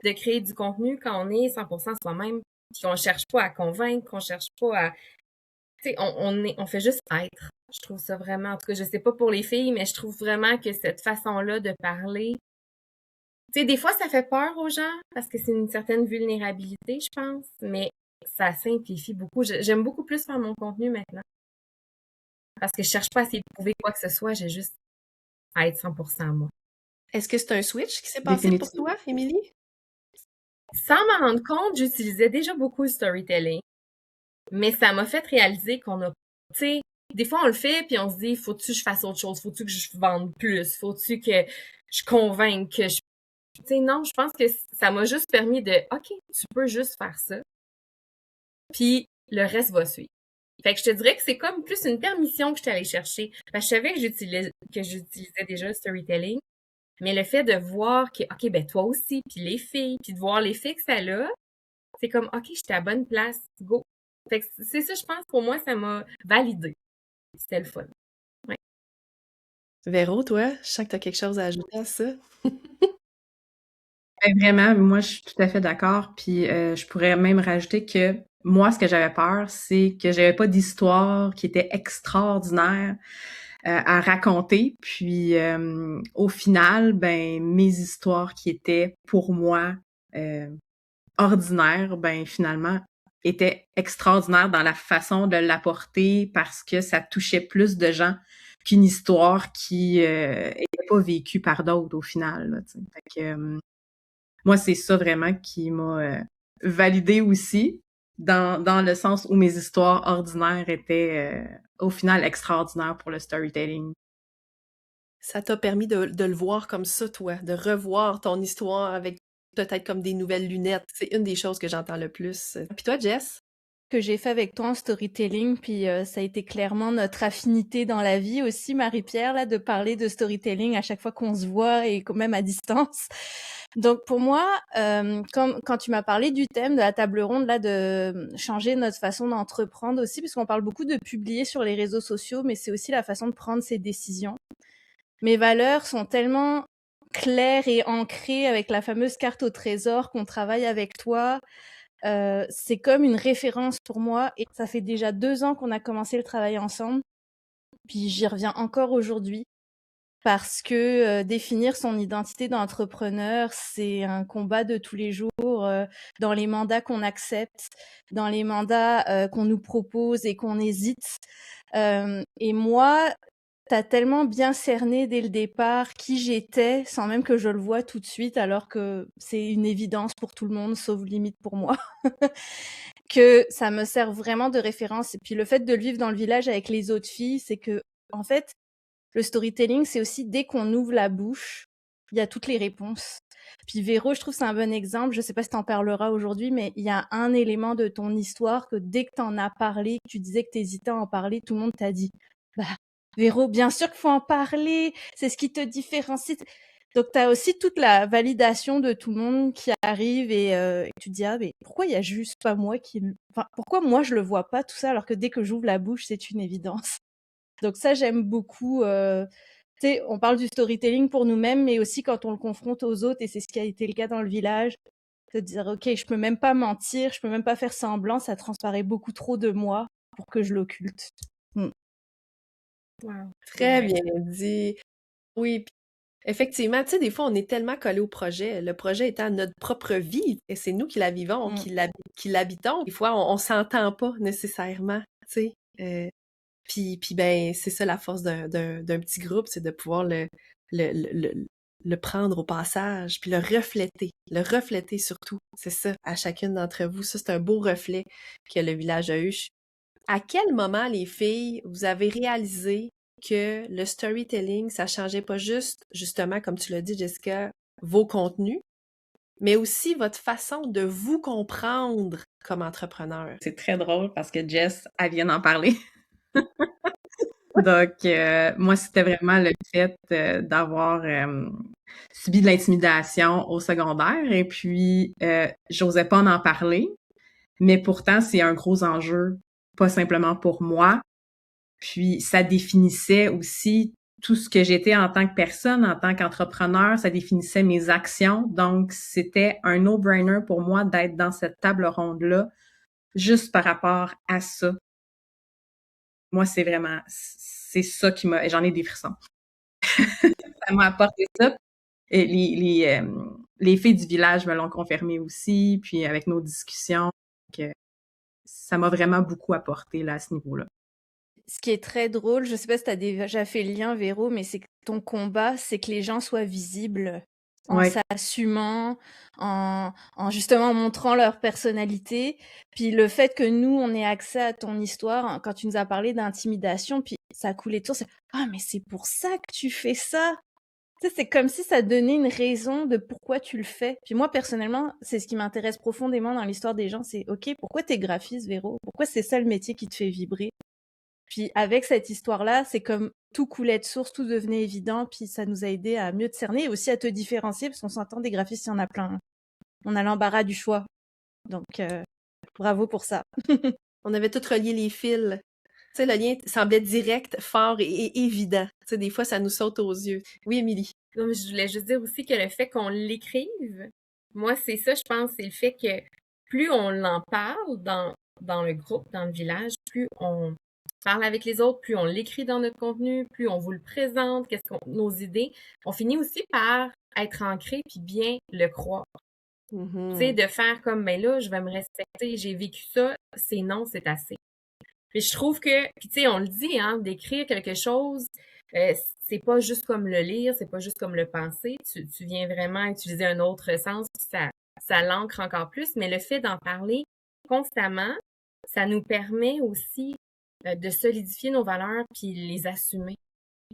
de créer du contenu quand on est 100% soi-même, puis qu'on cherche pas à convaincre, qu'on cherche pas à... Tu sais, on fait juste être. Je trouve ça vraiment... En tout cas, je sais pas pour les filles, mais je trouve vraiment que cette façon-là de parler... Tu sais, des fois, ça fait peur aux gens parce que c'est une certaine vulnérabilité, je pense, mais ça simplifie beaucoup. J'aime beaucoup plus faire mon contenu maintenant parce que je cherche pas à essayer de prouver quoi que ce soit, j'ai juste à être 100% moi. Est-ce que c'est un switch qui s'est passé pour toi, Émilie? Sans m'en rendre compte, j'utilisais déjà beaucoup le storytelling, mais ça m'a fait réaliser qu'on a, tu sais, des fois on le fait puis on se dit, faut-tu que je fasse autre chose, faut-tu que je vende plus, faut-tu que je convainque, que je... Tu sais, non, je pense que ça m'a juste permis de, OK, tu peux juste faire ça, puis le reste va suivre. Fait que je te dirais que c'est comme plus une permission que je suis allée chercher. Parce que je savais que j'utilisais déjà le storytelling, mais le fait de voir que, OK, ben toi aussi, puis les filles, puis de voir l'effet que ça a, c'est comme, OK, j'étais à bonne place, go. Fait que c'est ça, je pense, pour moi, ça m'a validé. C'était le fun. Ouais. Véro, toi, je sens que tu as quelque chose à ajouter à ça. Ben, vraiment, moi, je suis tout à fait d'accord. Puis je pourrais même rajouter que moi, ce que j'avais peur, c'est que j'avais pas d'histoire qui était extraordinaire à raconter. Puis au final, ben mes histoires qui étaient pour moi ordinaires, ben finalement étaient extraordinaires dans la façon de l'apporter parce que ça touchait plus de gens qu'une histoire qui était pas vécue par d'autres au final. Là, fait que, moi, c'est ça vraiment qui m'a validée aussi, dans le sens où mes histoires ordinaires étaient au final extraordinaires pour le storytelling. ça t'a permis de le voir comme ça, toi, de revoir ton histoire avec peut-être comme des nouvelles lunettes. C'est une des choses que j'entends le plus. Puis toi, Jess? Que j'ai fait avec toi en storytelling, puis ça a été clairement notre affinité dans la vie aussi, Marie-Pierre, là, de parler de storytelling à chaque fois qu'on se voit et même à distance. Donc pour moi, quand tu m'as parlé du thème de la table ronde, là, de changer notre façon d'entreprendre aussi, puisqu'on parle beaucoup de publier sur les réseaux sociaux, mais c'est aussi la façon de prendre ses décisions. Mes valeurs sont tellement claires et ancrées avec la fameuse carte au trésor qu'on travaille avec toi. C'est comme une référence pour moi et ça fait déjà 2 ans qu'on a commencé le travail ensemble. Puis j'y reviens encore aujourd'hui parce que définir son identité d'entrepreneur, c'est un combat de tous les jours dans les mandats qu'on accepte, dans les mandats qu'on nous propose et qu'on hésite. Et moi, t'as tellement bien cerné dès le départ qui j'étais sans même que je le voie tout de suite alors que c'est une évidence pour tout le monde sauf limite pour moi. Que ça me sert vraiment de référence. Et puis le fait de le vivre dans le village avec les autres filles, c'est que en fait, le storytelling, c'est aussi dès qu'on ouvre la bouche, il y a toutes les réponses. Puis Véro, je trouve que c'est un bon exemple. Je sais pas si t'en parleras aujourd'hui, mais il y a un élément de ton histoire que dès que t'en as parlé, que tu disais que t'hésitais à en parler, tout le monde t'a dit bah Véro, bien sûr qu'il faut en parler, c'est ce qui te différencie. Donc, tu as aussi toute la validation de tout le monde qui arrive et tu te dis, ah, mais pourquoi il y a juste pas moi Enfin, pourquoi moi je le vois pas tout ça alors que dès que j'ouvre la bouche, c'est une évidence. Donc ça, j'aime beaucoup. Tu sais, on parle du storytelling pour nous-mêmes, mais aussi quand on le confronte aux autres, et c'est ce qui a été le cas dans le village, de dire, ok, je peux même pas mentir, je peux même pas faire semblant, ça transparaît beaucoup trop de moi pour que je l'occulte. Wow. Très Ouais. bien dit. Oui, puis effectivement, tu sais, des fois, on est tellement collé au projet, le projet étant notre propre vie, et c'est nous qui la vivons, qui l'habitons. Des fois, on s'entend pas nécessairement, tu sais. Puis ben, c'est ça la force d'un petit groupe, c'est de pouvoir le, le, le, le prendre au passage, puis le refléter surtout. C'est ça, à chacune d'entre vous. Ça, c'est un beau reflet que le village a eu. À quel moment, les filles, vous avez réalisé que le storytelling, ça changeait pas juste, justement, comme tu l'as dit, Jessica, vos contenus, mais aussi votre façon de vous comprendre comme entrepreneur? C'est très drôle parce que Jess, elle vient d'en parler. Donc, moi, c'était vraiment le fait d'avoir subi de l'intimidation au secondaire et puis j'osais pas en parler, mais pourtant, c'est un gros enjeu, pas simplement pour moi, puis ça définissait aussi tout ce que j'étais en tant que personne, en tant qu'entrepreneur, ça définissait mes actions, donc c'était un no-brainer pour moi d'être dans cette table ronde-là, juste par rapport à ça. Moi, c'est ça qui m'a, j'en ai des frissons. Ça m'a apporté ça. Et les filles du village me l'ont confirmé aussi, puis avec nos discussions, que ça m'a vraiment beaucoup apporté là, à ce niveau-là. Ce qui est très drôle, je sais pas si tu as déjà fait le lien, Véro, mais c'est que ton combat, c'est que les gens soient visibles en Ouais. s'assumant, en justement montrant leur personnalité. Puis le fait que nous, on ait accès à ton histoire, quand tu nous as parlé d'intimidation, puis ça a coulé de source, c'est « Ah, mais c'est pour ça que tu fais ça !» Tu sais, c'est comme si ça donnait une raison de pourquoi tu le fais. Puis moi, personnellement, c'est ce qui m'intéresse profondément dans l'histoire des gens, c'est « Ok, pourquoi t'es graphiste, Véro? Pourquoi c'est ça le métier qui te fait vibrer ?» Puis avec cette histoire-là, c'est comme tout coulait de source, tout devenait évident, puis ça nous a aidé à mieux te cerner et aussi à te différencier, parce qu'on s'entend des graphistes, il y en a plein. Hein. On a l'embarras du choix. Donc, bravo pour ça. On avait tout relié les fils. Tu sais, le lien semblait direct, fort et évident. Tu sais, des fois, ça nous saute aux yeux. Oui, Émilie? Non, mais je voulais juste dire aussi que le fait qu'on l'écrive, moi, c'est ça, je pense, c'est le fait que plus on l'en parle dans le groupe, dans le village, plus on parle avec les autres, plus on l'écrit dans notre contenu, plus on vous le présente, nos idées, on finit aussi par être ancré puis bien le croire. Tu sais, de faire comme, ben là, je vais me respecter, j'ai vécu ça, c'est non, c'est assez. Puis je trouve que, puis tu sais, on le dit, hein, d'écrire quelque chose, c'est pas juste comme le lire, c'est pas juste comme le penser, tu viens vraiment utiliser un autre sens, puis ça l'ancre encore plus, mais le fait d'en parler constamment, ça nous permet aussi de solidifier nos valeurs puis les assumer.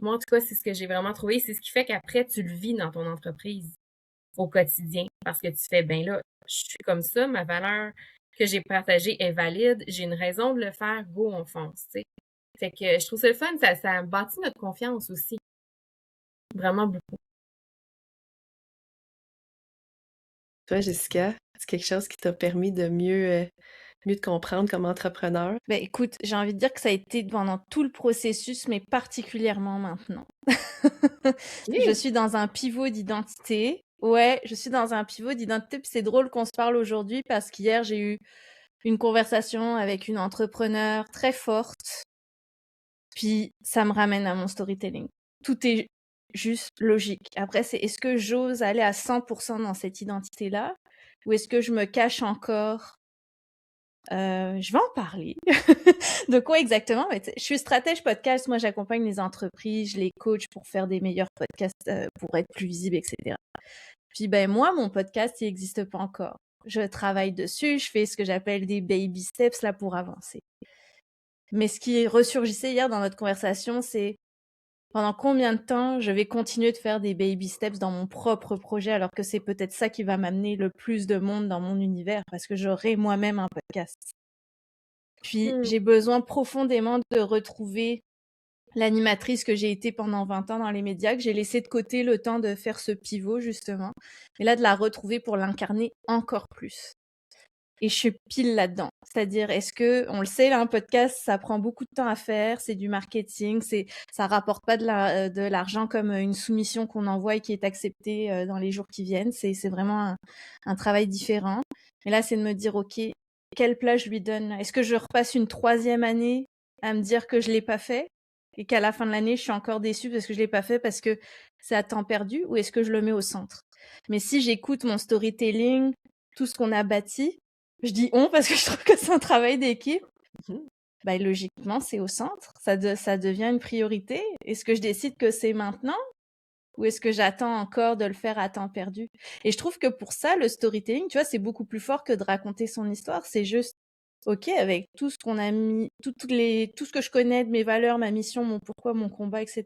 Moi, en tout cas, c'est ce que j'ai vraiment trouvé. C'est ce qui fait qu'après, tu le vis dans ton entreprise au quotidien. Parce que tu fais, ben là, je suis comme ça, ma valeur que j'ai partagée est valide, j'ai une raison de le faire, go, on fonce, tu sais. Fait que je trouve ça le fun, ça bâtit notre confiance aussi. Vraiment beaucoup. Toi, Jessica, c'est quelque chose qui t'a permis de mieux te comprendre comme entrepreneur? Ben écoute, j'ai envie de dire que ça a été pendant tout le processus, mais particulièrement maintenant. Je suis dans un pivot d'identité. Ouais, je suis dans un pivot d'identité. Puis c'est drôle qu'on se parle aujourd'hui parce qu'hier, j'ai eu une conversation avec une entrepreneure très forte. Puis ça me ramène à mon storytelling. Tout est juste logique. Après, c'est est-ce que j'ose aller à 100% dans cette identité-là ou est-ce que je me cache encore? Je vais en parler. De quoi exactement? Mais je suis stratège podcast. Moi, j'accompagne les entreprises, je les coach pour faire des meilleurs podcasts, pour être plus visibles, etc. Puis, ben, moi, mon podcast, il n'existe pas encore. Je travaille dessus, je fais ce que j'appelle des baby steps là pour avancer. Mais ce qui ressurgissait hier dans notre conversation, c'est pendant combien de temps je vais continuer de faire des baby steps dans mon propre projet alors que c'est peut-être ça qui va m'amener le plus de monde dans mon univers parce que j'aurai moi-même un podcast. Puis j'ai besoin profondément de retrouver l'animatrice que j'ai été pendant 20 ans dans les médias, que j'ai laissé de côté le temps de faire ce pivot justement. Et là, de la retrouver pour l'incarner encore plus. Et je suis pile là-dedans. C'est-à-dire, est-ce que, on le sait, là, un podcast, ça prend beaucoup de temps à faire, c'est du marketing, ça rapporte pas de l'argent comme une soumission qu'on envoie et qui est acceptée dans les jours qui viennent. C'est vraiment un travail différent. Et là, c'est de me dire, OK, quelle place je lui donne là? Est-ce que je repasse une 3e année à me dire que je l'ai pas fait et qu'à la fin de l'année, je suis encore déçue parce que je l'ai pas fait parce que c'est à temps perdu ou est-ce que je le mets au centre? Mais si j'écoute mon storytelling, tout ce qu'on a bâti, je dis on parce que je trouve que c'est un travail d'équipe. Bah, logiquement, c'est au centre. Ça devient une priorité. Est-ce que je décide que c'est maintenant ou est-ce que j'attends encore de le faire à temps perdu? Et je trouve que pour ça, le storytelling, tu vois, c'est beaucoup plus fort que de raconter son histoire. C'est juste, OK, avec tout ce qu'on a mis, tout ce que je connais de mes valeurs, ma mission, mon pourquoi, mon combat, etc.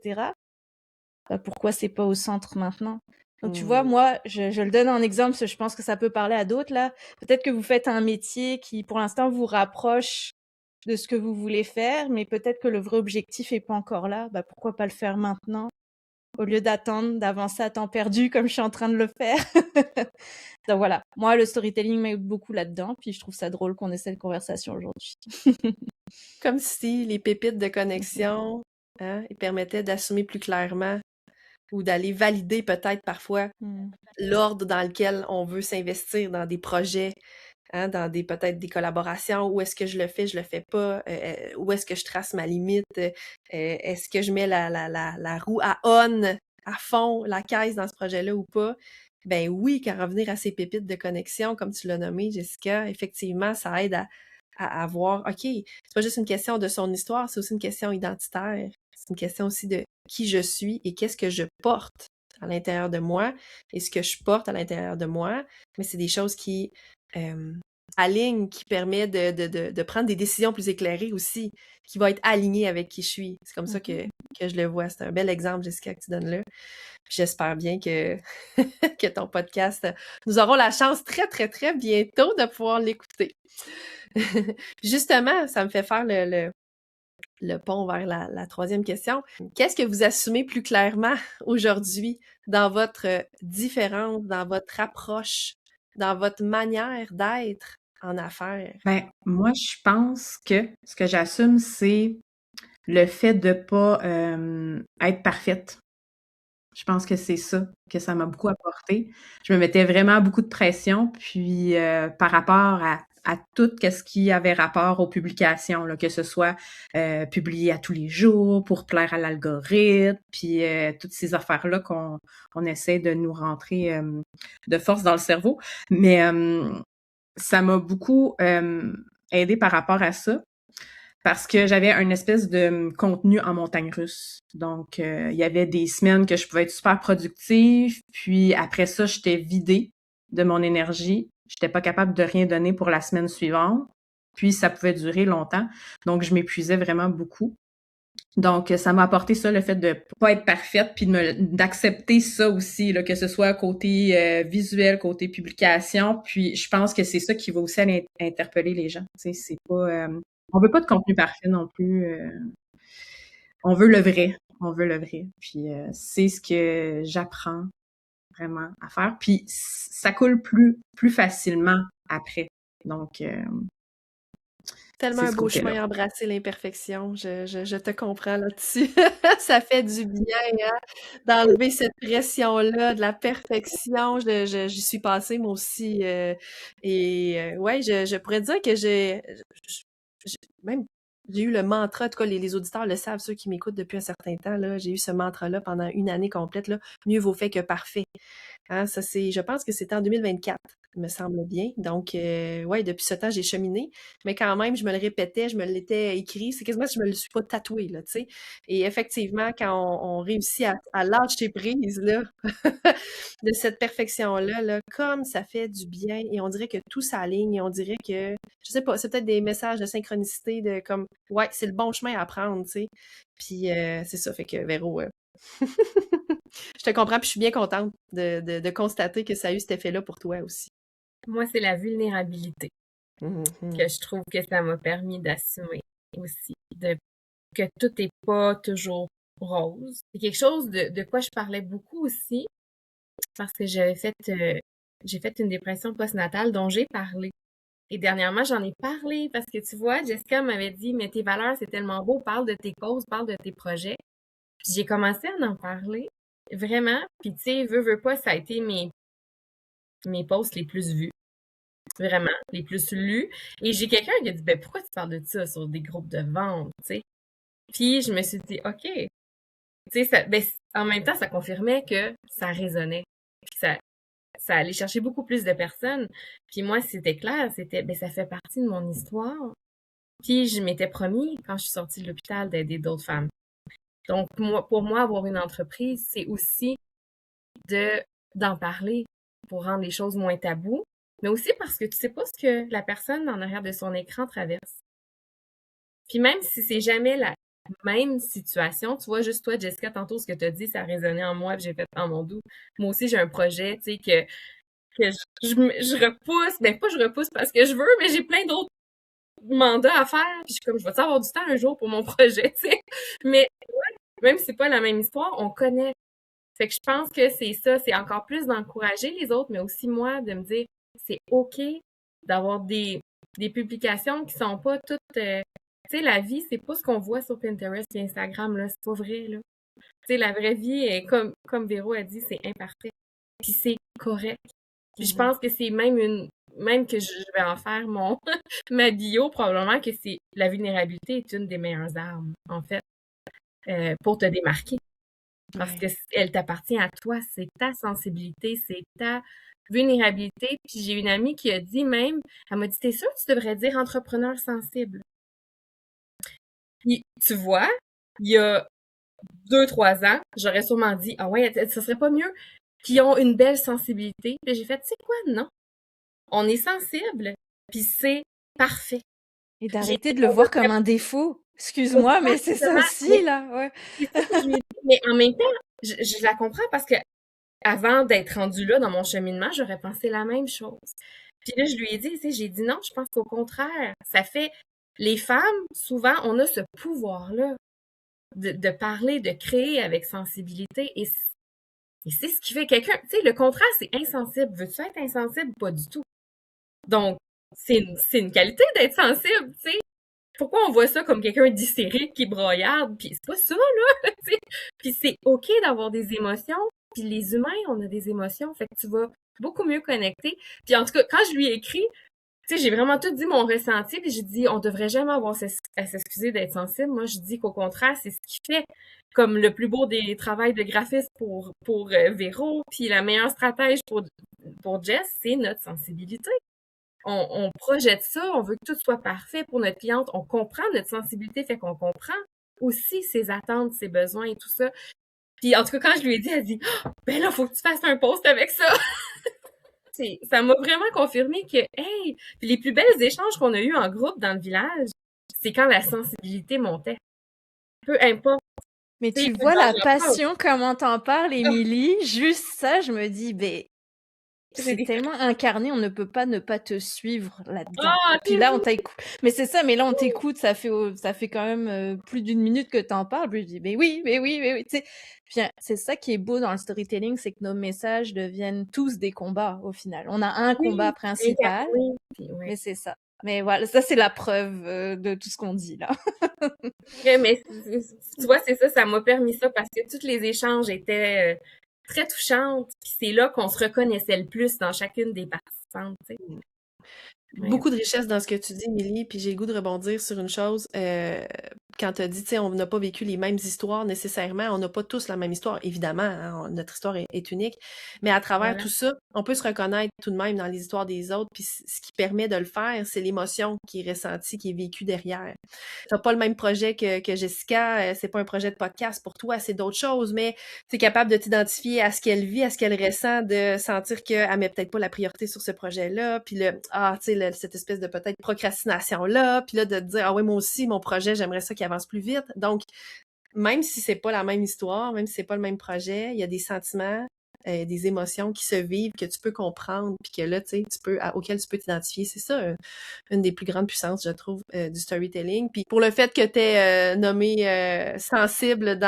Bah, pourquoi c'est pas au centre maintenant? Donc, tu vois, moi, je le donne en exemple, parce que je pense que ça peut parler à d'autres, là. Peut-être que vous faites un métier qui, pour l'instant, vous rapproche de ce que vous voulez faire, mais peut-être que le vrai objectif est pas encore là. Bah, pourquoi pas le faire maintenant, au lieu d'attendre, d'avancer à temps perdu, comme je suis en train de le faire. Donc voilà. Moi, le storytelling m'aide beaucoup là-dedans, puis je trouve ça drôle qu'on ait cette conversation aujourd'hui. Comme si les pépites de connexion, hein, ils permettaient d'assumer plus clairement ou d'aller valider peut-être parfois l'ordre dans lequel on veut s'investir dans des projets, hein, dans peut-être des collaborations. Où est-ce que je le fais pas? Où est-ce que je trace ma limite? Est-ce que je mets la roue à on, à fond, la caisse dans ce projet-là ou pas? Ben oui, qu'à revenir à ces pépites de connexion, comme tu l'as nommé, Jessica, effectivement, ça aide à voir, OK, c'est pas juste une question de son histoire, c'est aussi une question identitaire. C'est une question aussi de qui je suis et qu'est-ce que je porte à l'intérieur de moi et ce que je porte à l'intérieur de moi. Mais c'est des choses qui alignent, qui permettent de prendre des décisions plus éclairées aussi, qui vont être alignées avec qui je suis. C'est comme ça que je le vois. C'est un bel exemple, Jessica, que tu donnes là. J'espère bien que, que ton podcast, nous aurons la chance très, très, très bientôt de pouvoir l'écouter. Justement, ça me fait faire le pont vers la 3e question. Qu'est-ce que vous assumez plus clairement aujourd'hui dans votre différence, dans votre approche, dans votre manière d'être en affaires? Ben, moi, je pense que ce que j'assume, c'est le fait de pas être parfaite. Je pense que c'est ça que ça m'a beaucoup apporté. Je me mettais vraiment beaucoup de pression, puis par rapport à tout ce qui avait rapport aux publications, là, que ce soit publié à tous les jours pour plaire à l'algorithme, puis toutes ces affaires-là qu'on essaie de nous rentrer de force dans le cerveau. Mais ça m'a beaucoup aidé par rapport à ça. Parce que j'avais une espèce de contenu en montagne russe. Donc, il y avait des semaines que je pouvais être super productive, puis après ça, j'étais vidée de mon énergie. J'étais pas capable de rien donner pour la semaine suivante. Puis, ça pouvait durer longtemps. Donc, je m'épuisais vraiment beaucoup. Donc, ça m'a apporté ça, le fait de pas être parfaite, puis d'accepter ça aussi, là, que ce soit côté visuel, côté publication. Puis, je pense que c'est ça qui va aussi aller interpeller les gens. Tu sais, c'est pas... on veut pas de contenu parfait non plus. On veut le vrai. On veut le vrai. Puis, c'est ce que j'apprends vraiment à faire. Puis, ça coule plus facilement après. Donc... Tellement c'est un ce beau côté-là. chemin, embrasser l'imperfection. Je te comprends là-dessus. Ça fait du bien, hein, d'enlever cette pression-là, de la perfection. J'y suis passée, moi aussi. Ouais, je pourrais dire que même, j'ai eu le mantra, en tout cas, les auditeurs le savent, ceux qui m'écoutent depuis un certain temps, là, j'ai eu ce mantra-là pendant une année complète, là, mieux vaut fait que parfait. Hein, ça, je pense que c'était en 2024, me semble bien. Donc, ouais, depuis ce temps, j'ai cheminé. Mais quand même, je me le répétais, je me l'étais écrit. C'est quasiment que je me le suis pas tatoué, là, tu sais. Et effectivement, quand on réussit à lâcher prise, là, de cette perfection-là, là, comme ça fait du bien, et on dirait que tout s'aligne, et on dirait que, je sais pas, c'est peut-être des messages de synchronicité, de comme, ouais, c'est le bon chemin à prendre, tu sais. Puis, c'est ça, fait que, Véro, je te comprends, puis je suis bien contente de constater que ça a eu cet effet-là pour toi aussi. Moi, c'est la vulnérabilité Mhm. que je trouve que ça m'a permis d'assumer aussi, que tout n'est pas toujours rose. C'est quelque chose de quoi je parlais beaucoup aussi, parce que j'ai fait une dépression postnatale dont j'ai parlé. Et dernièrement, j'en ai parlé parce que tu vois, Jessica m'avait dit, mais tes valeurs, c'est tellement beau, parle de tes causes, parle de tes projets. Puis j'ai commencé à en parler, vraiment. Puis tu sais, veux pas, ça a été mes posts les plus vus, vraiment, les plus lus. Et j'ai quelqu'un qui a dit, ben pourquoi tu parles de ça sur des groupes de vente, tu sais? Puis je me suis dit, OK. Tu sais, en même temps, ça confirmait que ça résonnait. Puis ça allait chercher beaucoup plus de personnes. Puis moi, c'était clair, ben ça fait partie de mon histoire. Puis je m'étais promis, quand je suis sortie de l'hôpital, d'aider d'autres femmes. Donc, pour moi, avoir une entreprise, c'est aussi d'en parler pour rendre les choses moins taboues, mais aussi parce que tu sais pas ce que la personne en arrière de son écran traverse. Puis même si c'est jamais la même situation, tu vois, juste toi, Jessica, tantôt, ce que tu as dit, ça a résonné en moi, puis j'ai fait, oh mon doux, moi aussi, j'ai un projet, tu sais, que je repousse, ben pas je repousse parce que je veux, mais j'ai plein d'autres mandats à faire, puis je suis comme, je vais avoir du temps un jour pour mon projet, tu sais. Mais ouais, même si c'est pas la même histoire, on connaît. Fait que je pense que c'est ça, c'est encore plus d'encourager les autres, mais aussi moi, de me dire, c'est OK d'avoir des publications qui sont pas toutes... tu sais, la vie, c'est pas ce qu'on voit sur Pinterest et Instagram, là, c'est pas vrai, là. Tu sais, la vraie vie, est, comme Véro a dit, c'est imparfait. Puis c'est correct. Puis je pense que c'est même que je vais en faire ma bio, probablement que c'est la vulnérabilité est une des meilleures armes, en fait, pour te démarquer. Parce que elle t'appartient à toi, c'est ta sensibilité, c'est ta vulnérabilité. Puis j'ai une amie qui a dit même, elle m'a dit, t'es sûre que tu devrais dire entrepreneur sensible? Puis tu vois, il y a 2-3 ans, j'aurais sûrement dit, ah ouais, ça serait pas mieux qu'ils ont une belle sensibilité. Puis j'ai fait, tu sais quoi, non. On est sensible, puis c'est parfait. Et d'arrêter de le voir comme un défaut. Excuse-moi, mais c'est ça aussi, là, ouais. Mais en même temps, je la comprends parce que avant d'être rendue là dans mon cheminement, j'aurais pensé la même chose. Puis là, je lui ai dit, tu sais, j'ai dit non, je pense qu'au contraire, ça fait... Les femmes, souvent, on a ce pouvoir-là de parler, de créer avec sensibilité et c'est ce qui fait quelqu'un... Tu sais, le contraire, c'est insensible. Veux-tu être insensible? Pas du tout. Donc, c'est une qualité d'être sensible, tu sais. Pourquoi on voit ça comme quelqu'un d'hystérique qui broyarde? Puis c'est pas ça, là, tu sais. Puis c'est OK d'avoir des émotions. Puis les humains, on a des émotions. Fait que tu vas beaucoup mieux connecter. Puis en tout cas, quand je lui ai écrit, tu sais, j'ai vraiment tout dit mon ressenti. Puis j'ai dit, on devrait jamais avoir à s'excuser d'être sensible. Moi, je dis qu'au contraire, c'est ce qui fait comme le plus beau des travails de graphiste pour Véro. Puis la meilleure stratège pour Jess, c'est notre sensibilité. On projette ça, on veut que tout soit parfait pour notre cliente, on comprend notre sensibilité, fait qu'on comprend aussi ses attentes, ses besoins et tout ça. Puis en tout cas, quand je lui ai dit, elle dit « Ben là, faut que tu fasses un post avec ça! » Ça m'a vraiment confirmé que, hey, puis les plus belles échanges qu'on a eus en groupe dans le village, c'est quand la sensibilité montait. peu importe. Mais Tu sais, tu il peut vois dans la la passion, comment t'en parles, Émilie. Juste ça, je me dis, ben, J'ai c'est des tellement incarné, on ne peut pas ne pas te suivre là-dedans. Ah, Puis c'est là, on t'écoute. Mais c'est ça, mais là, on t'écoute, ça fait quand même plus d'une minute que t'en parles. Puis je dis, mais oui, mais oui, mais oui. Tu sais. Puis c'est ça qui est beau dans le storytelling, c'est que nos messages deviennent tous des combats au final. On a un combat principal, incarné. Puis ouais. mais c'est ça. Mais voilà, ça c'est la preuve de tout ce qu'on dit là. Ouais, mais tu vois, c'est ça m'a permis ça parce que tous les échanges étaient très touchants. Puis c'est là qu'on se reconnaissait le plus dans chacune des participantes, tu sais. Ouais. Beaucoup de richesse dans ce que tu dis, Émilie, puis j'ai le goût de rebondir sur une chose. Quand tu as dit, tu sais, on n'a pas vécu les mêmes histoires nécessairement, on n'a pas tous la même histoire, évidemment, hein, notre histoire est unique, mais à travers Voilà. tout ça, on peut se reconnaître tout de même dans les histoires des autres, puis ce qui permet de le faire, c'est l'émotion qui est ressentie, qui est vécue derrière. T'as pas le même projet que Jessica, c'est pas un projet de podcast pour toi, c'est d'autres choses, mais tu es capable de t'identifier à ce qu'elle vit, à ce qu'elle ressent, de sentir qu'elle met peut-être pas la priorité sur ce projet-là, puis tu sais, cette espèce de peut-être procrastination-là, puis là, de te dire, ah oui, moi aussi, mon projet, j'aimerais ça qu'il avance plus vite. Donc, même si c'est pas la même histoire, même si c'est pas le même projet, il y a des sentiments, des émotions qui se vivent, que tu peux comprendre, puis que là, tu sais, auxquelles tu peux t'identifier. C'est ça, une des plus grandes puissances, je trouve, du storytelling. Puis pour le fait que tu es nommé sensible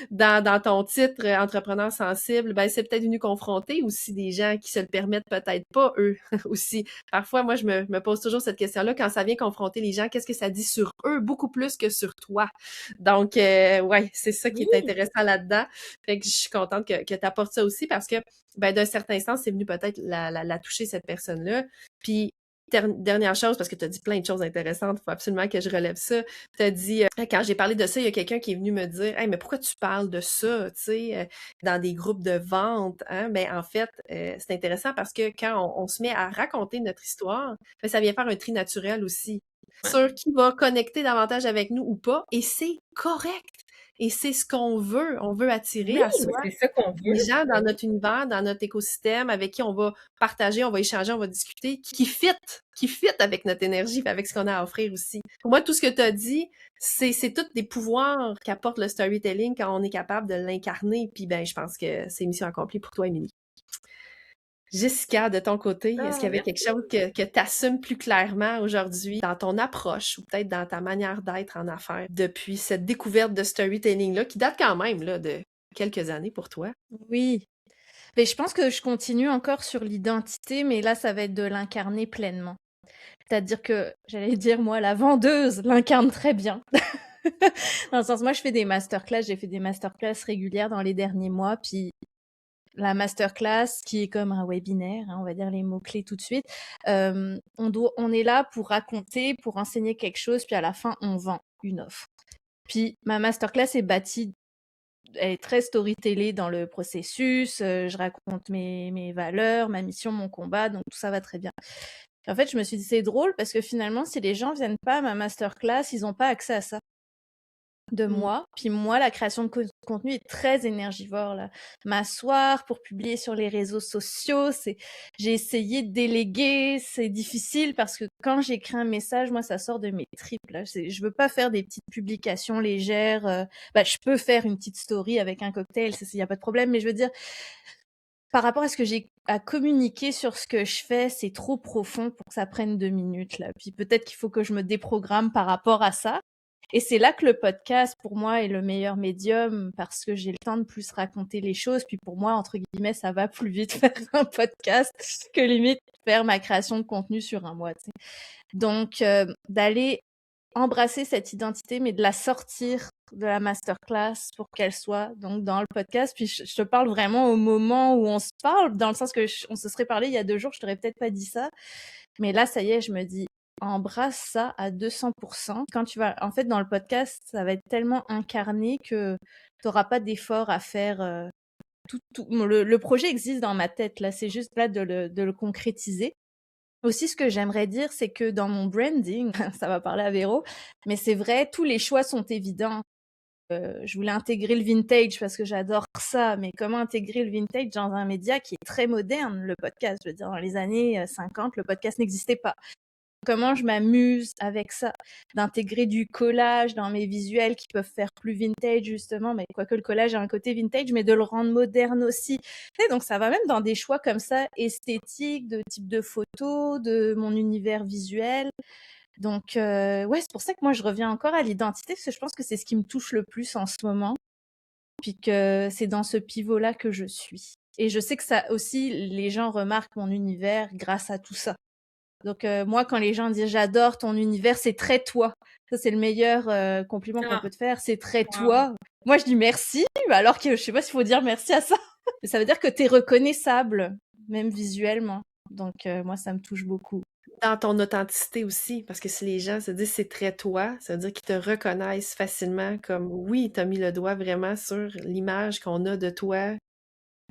dans ton titre, entrepreneur sensible, ben c'est peut-être venu confronter aussi des gens qui se le permettent peut-être pas, eux, aussi. Parfois, moi, je me pose toujours cette question-là, quand ça vient confronter les gens, qu'est-ce que ça dit sur eux, beaucoup plus que sur toi? Donc, ouais, c'est ça qui est intéressant là-dedans. Fait que je suis contente que tu apportes ça aussi parce que, ben, d'un certain sens, c'est venu peut-être la toucher, cette personne-là. Puis, dernière chose, parce que tu as dit plein de choses intéressantes, il faut absolument que je relève ça. Tu as dit, quand j'ai parlé de ça, il y a quelqu'un qui est venu me dire, hey, mais pourquoi tu parles de ça, tu sais, dans des groupes de vente, hein? Ben, en fait, c'est intéressant parce que quand on se met à raconter notre histoire, ben, ça vient faire un tri naturel aussi sur qui va connecter davantage avec nous ou pas, et c'est correct. Et c'est ce qu'on veut. On veut attirer à soi c'est ça qu'on veut. des gens dans notre univers, dans notre écosystème, avec qui on va partager, on va échanger, on va discuter, qui fit avec notre énergie, avec ce qu'on a à offrir aussi. Pour moi, tout ce que tu as dit, c'est tous des pouvoirs qu'apporte le storytelling quand on est capable de l'incarner. Puis ben, je pense que c'est mission accomplie pour toi, Émilie. Jessica, de ton côté, est-ce qu'il y avait quelque chose que tu assumes plus clairement aujourd'hui dans ton approche ou peut-être dans ta manière d'être en affaires depuis cette découverte de storytelling-là, qui date quand même là, de quelques années pour toi? Oui. Mais je pense que je continue encore sur l'identité, mais là, ça va être de l'incarner pleinement. C'est-à-dire que, j'allais dire, moi, la vendeuse l'incarne très bien. Dans le sens, moi, j'ai fait des masterclass régulières dans les derniers mois, puis la masterclass, qui est comme un webinaire, hein, on va dire les mots-clés tout de suite, on est là pour raconter, pour enseigner quelque chose, puis à la fin, on vend une offre. Puis ma masterclass est bâtie, elle est très storytellée dans le processus, je raconte mes valeurs, ma mission, mon combat, donc tout ça va très bien. Et en fait, je me suis dit, c'est drôle, parce que finalement, si les gens viennent pas à ma masterclass, ils n'ont pas accès à ça de moi. Puis moi, la création de contenu est très énergivore, là. M'asseoir pour publier sur les réseaux sociaux, j'ai essayé de déléguer, c'est difficile parce que quand j'écris un message, moi, ça sort de mes tripes, là. Je veux pas faire des petites publications légères. Je peux faire une petite story avec un cocktail, il y a pas de problème, mais je veux dire, par rapport à ce que j'ai à communiquer sur ce que je fais, c'est trop profond pour que ça prenne 2 minutes, là. Puis peut-être qu'il faut que je me déprogramme par rapport à ça. Et c'est là que le podcast, pour moi, est le meilleur médium parce que j'ai le temps de plus raconter les choses. Puis pour moi, entre guillemets, ça va plus vite faire un podcast que limite faire ma création de contenu sur un mois, tu sais. Donc, d'aller embrasser cette identité, mais de la sortir de la masterclass pour qu'elle soit donc dans le podcast. Puis je te parle vraiment au moment où on se parle, dans le sens que on se serait parlé il y a 2 jours, je t'aurais peut-être pas dit ça. Mais là, ça y est, je me dis, embrasse ça à 200%. Quand tu vas, en fait, dans le podcast, ça va être tellement incarné que tu n'auras pas d'effort à faire. Le projet existe dans ma tête, là. C'est juste là de le concrétiser. Aussi, ce que j'aimerais dire, c'est que dans mon branding, ça va parler à Véro, mais c'est vrai, tous les choix sont évidents. Je voulais intégrer le vintage parce que j'adore ça, mais comment intégrer le vintage dans un média qui est très moderne, le podcast? Je veux dire, dans les années 50, le podcast n'existait pas. comment je m'amuse avec ça, d'intégrer du collage dans mes visuels qui peuvent faire plus vintage justement, mais quoique le collage a un côté vintage, mais de le rendre moderne aussi. Tu sais, donc ça va même dans des choix comme ça, esthétiques, de type de photo, de mon univers visuel. Donc ouais, c'est pour ça que moi je reviens encore à l'identité, parce que je pense que c'est ce qui me touche le plus en ce moment, puis que c'est dans ce pivot-là que je suis. Et je sais que ça aussi, les gens remarquent mon univers grâce à tout ça. Donc moi, quand les gens disent j'adore ton univers, c'est très toi. Ça, c'est le meilleur compliment qu'on peut te faire, c'est très toi. Moi, je dis merci, alors que je sais pas s'il faut dire merci à ça. Mais ça veut dire que t'es reconnaissable, même visuellement. Donc moi, ça me touche beaucoup. Dans ton authenticité aussi, parce que si les gens se disent c'est très toi, ça veut dire qu'ils te reconnaissent facilement comme oui, t'as mis le doigt vraiment sur l'image qu'on a de toi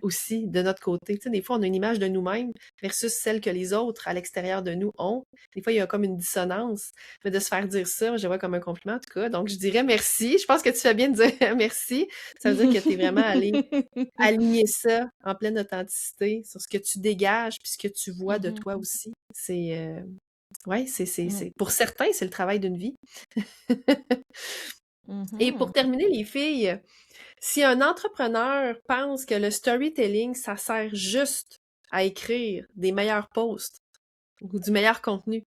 aussi de notre côté. Tu sais, des fois, on a une image de nous-mêmes versus celle que les autres à l'extérieur de nous ont. Des fois, il y a comme une dissonance. Mais de se faire dire ça, je le vois comme un compliment en tout cas. Donc, je dirais merci. Je pense que tu fais bien de dire merci. Ça veut dire que tu es vraiment allé aligner ça en pleine authenticité sur ce que tu dégages puis ce que tu vois de toi aussi. C'est ouais, pour certains, c'est le travail d'une vie. Et pour terminer, les filles, si un entrepreneur pense que le storytelling, ça sert juste à écrire des meilleurs posts ou du meilleur contenu,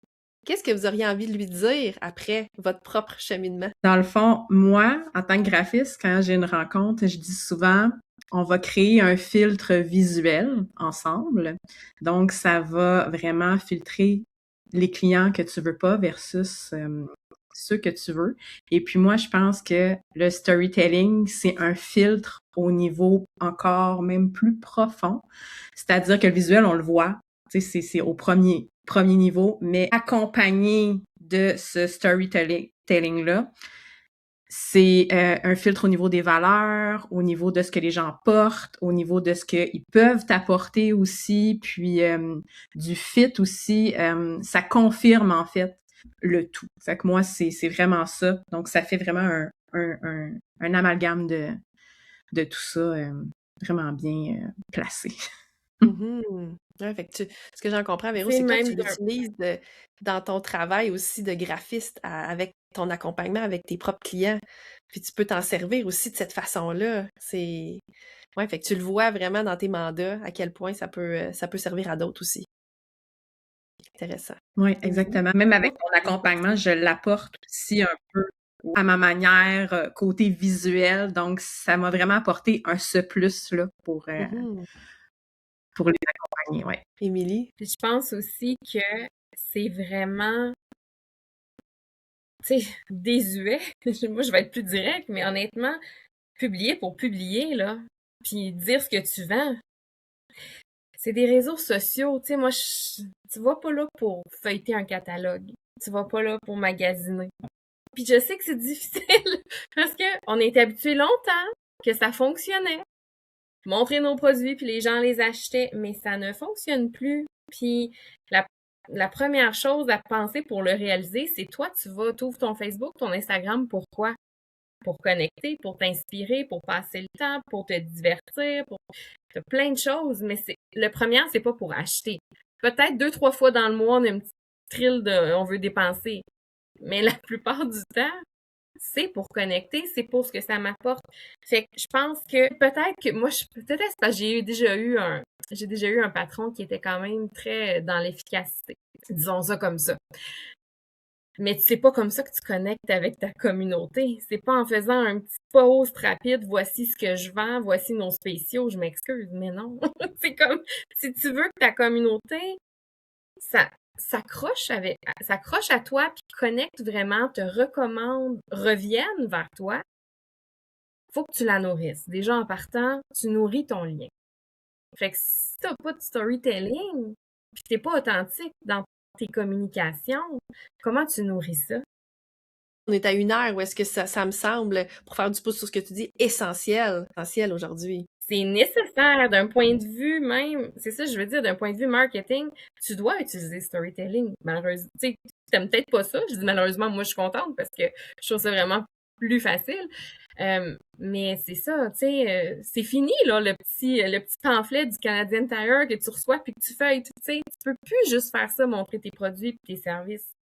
qu'est-ce que vous auriez envie de lui dire après votre propre cheminement? Dans le fond, moi, en tant que graphiste, quand j'ai une rencontre, je dis souvent, on va créer un filtre visuel ensemble. Donc, ça va vraiment filtrer les clients que tu veux pas versus ceux que tu veux. Et puis moi, je pense que le storytelling, c'est un filtre au niveau encore même plus profond. C'est-à-dire que le visuel, on le voit, tu sais, c'est au premier niveau, mais accompagné de ce storytelling-là, c'est un filtre au niveau des valeurs, au niveau de ce que les gens portent, au niveau de ce qu'ils peuvent apporter aussi, puis du fit aussi. Ça confirme en fait le tout. Fait que moi, c'est vraiment ça. Donc, ça fait vraiment un amalgame de tout ça vraiment bien placé. Ouais, fait que ce que j'en comprends, Véro, c'est que toi, tu l'utilises dans ton travail aussi de graphiste avec ton accompagnement avec tes propres clients. Puis tu peux t'en servir aussi de cette façon-là. Ouais, fait que tu le vois vraiment dans tes mandats, à quel point ça peut servir à d'autres aussi. Intéressant. Oui, exactement. Même avec mon accompagnement, je l'apporte aussi un peu à ma manière, côté visuel. Donc, ça m'a vraiment apporté un ce plus-là pour les accompagner, ouais. Émilie? Puis je pense aussi que c'est vraiment, tu sais, désuet. Moi, je vais être plus directe, mais honnêtement, publier pour publier, là, puis dire ce que tu vends, c'est des réseaux sociaux. Tu sais, moi, tu vas pas là pour feuilleter un catalogue. Tu vas pas là pour magasiner. Puis je sais que c'est difficile parce que on est habitué longtemps que ça fonctionnait. Montrer nos produits puis les gens les achetaient, mais ça ne fonctionne plus. Puis la première chose à penser pour le réaliser, c'est toi, t'ouvres ton Facebook, ton Instagram, pourquoi? Pour connecter, pour t'inspirer, pour passer le temps, pour te divertir, t'as plein de choses, mais le premier, c'est pas pour acheter. Peut-être 2-3 fois dans le mois, on a une petite thrill on veut dépenser. Mais la plupart du temps, c'est pour connecter, c'est pour ce que ça m'apporte. Fait que je pense que peut-être que moi, peut-être c'est parce que j'ai déjà eu un patron qui était quand même très dans l'efficacité. Disons ça comme ça. Mais c'est pas comme ça que tu connectes avec ta communauté. C'est pas en faisant un petit post rapide, voici ce que je vends, voici nos spéciaux, je m'excuse, mais non. C'est comme, si tu veux que ta communauté, s'accroche à toi, puis connecte vraiment, te recommande, revienne vers toi, faut que tu la nourrisses. Déjà, en partant, tu nourris ton lien. Fait que si t'as pas de storytelling, puis t'es pas authentique dans tes communications, comment tu nourris ça? On est à 1 heure où est-ce que ça me semble, pour faire du pouce sur ce que tu dis, essentiel aujourd'hui. C'est nécessaire d'un point de vue même, c'est ça je veux dire, d'un point de vue marketing, tu dois utiliser storytelling. Malheureusement, tu sais, t'aimes peut-être pas ça, je dis malheureusement, moi je suis contente parce que je trouve ça vraiment plus facile, Mais c'est ça, tu sais, c'est fini, là, le petit pamphlet du Canadian Tire que tu reçois puis que tu feuilles, tu sais. Tu peux plus juste faire ça, montrer tes produits puis tes services.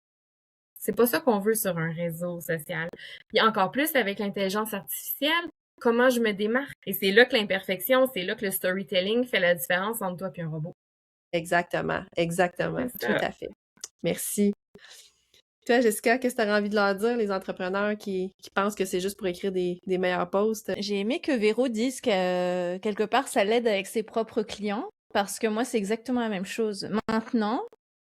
C'est pas ça qu'on veut sur un réseau social. Puis encore plus avec l'intelligence artificielle, comment je me démarque? Et c'est là que l'imperfection, c'est là que le storytelling fait la différence entre toi et un robot. Exactement, exactement, C'est tout ça. à fait. Merci. Toi, Jessica, qu'est-ce que tu as envie de leur dire, les entrepreneurs qui pensent que c'est juste pour écrire des meilleurs posts? J'ai aimé que Véro dise que quelque part, ça l'aide avec ses propres clients, parce que moi, c'est exactement la même chose. Maintenant,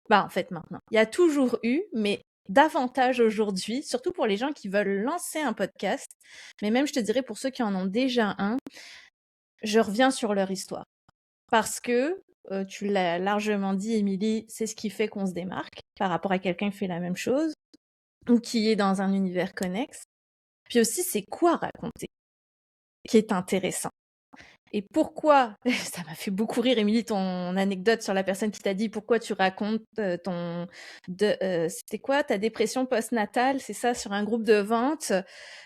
maintenant, il y a toujours eu, mais davantage aujourd'hui, surtout pour les gens qui veulent lancer un podcast, mais même, je te dirais, pour ceux qui en ont déjà un, je reviens sur leur histoire. Parce que, tu l'as largement dit, Émilie, c'est ce qui fait qu'on se démarque par rapport à quelqu'un qui fait la même chose ou qui est dans un univers connexe. Puis aussi, c'est quoi raconter qui est intéressant. Et pourquoi, ça m'a fait beaucoup rire, Émilie, ton anecdote sur la personne qui t'a dit pourquoi tu racontes c'était quoi, ta dépression postnatale, c'est ça, sur un groupe de vente.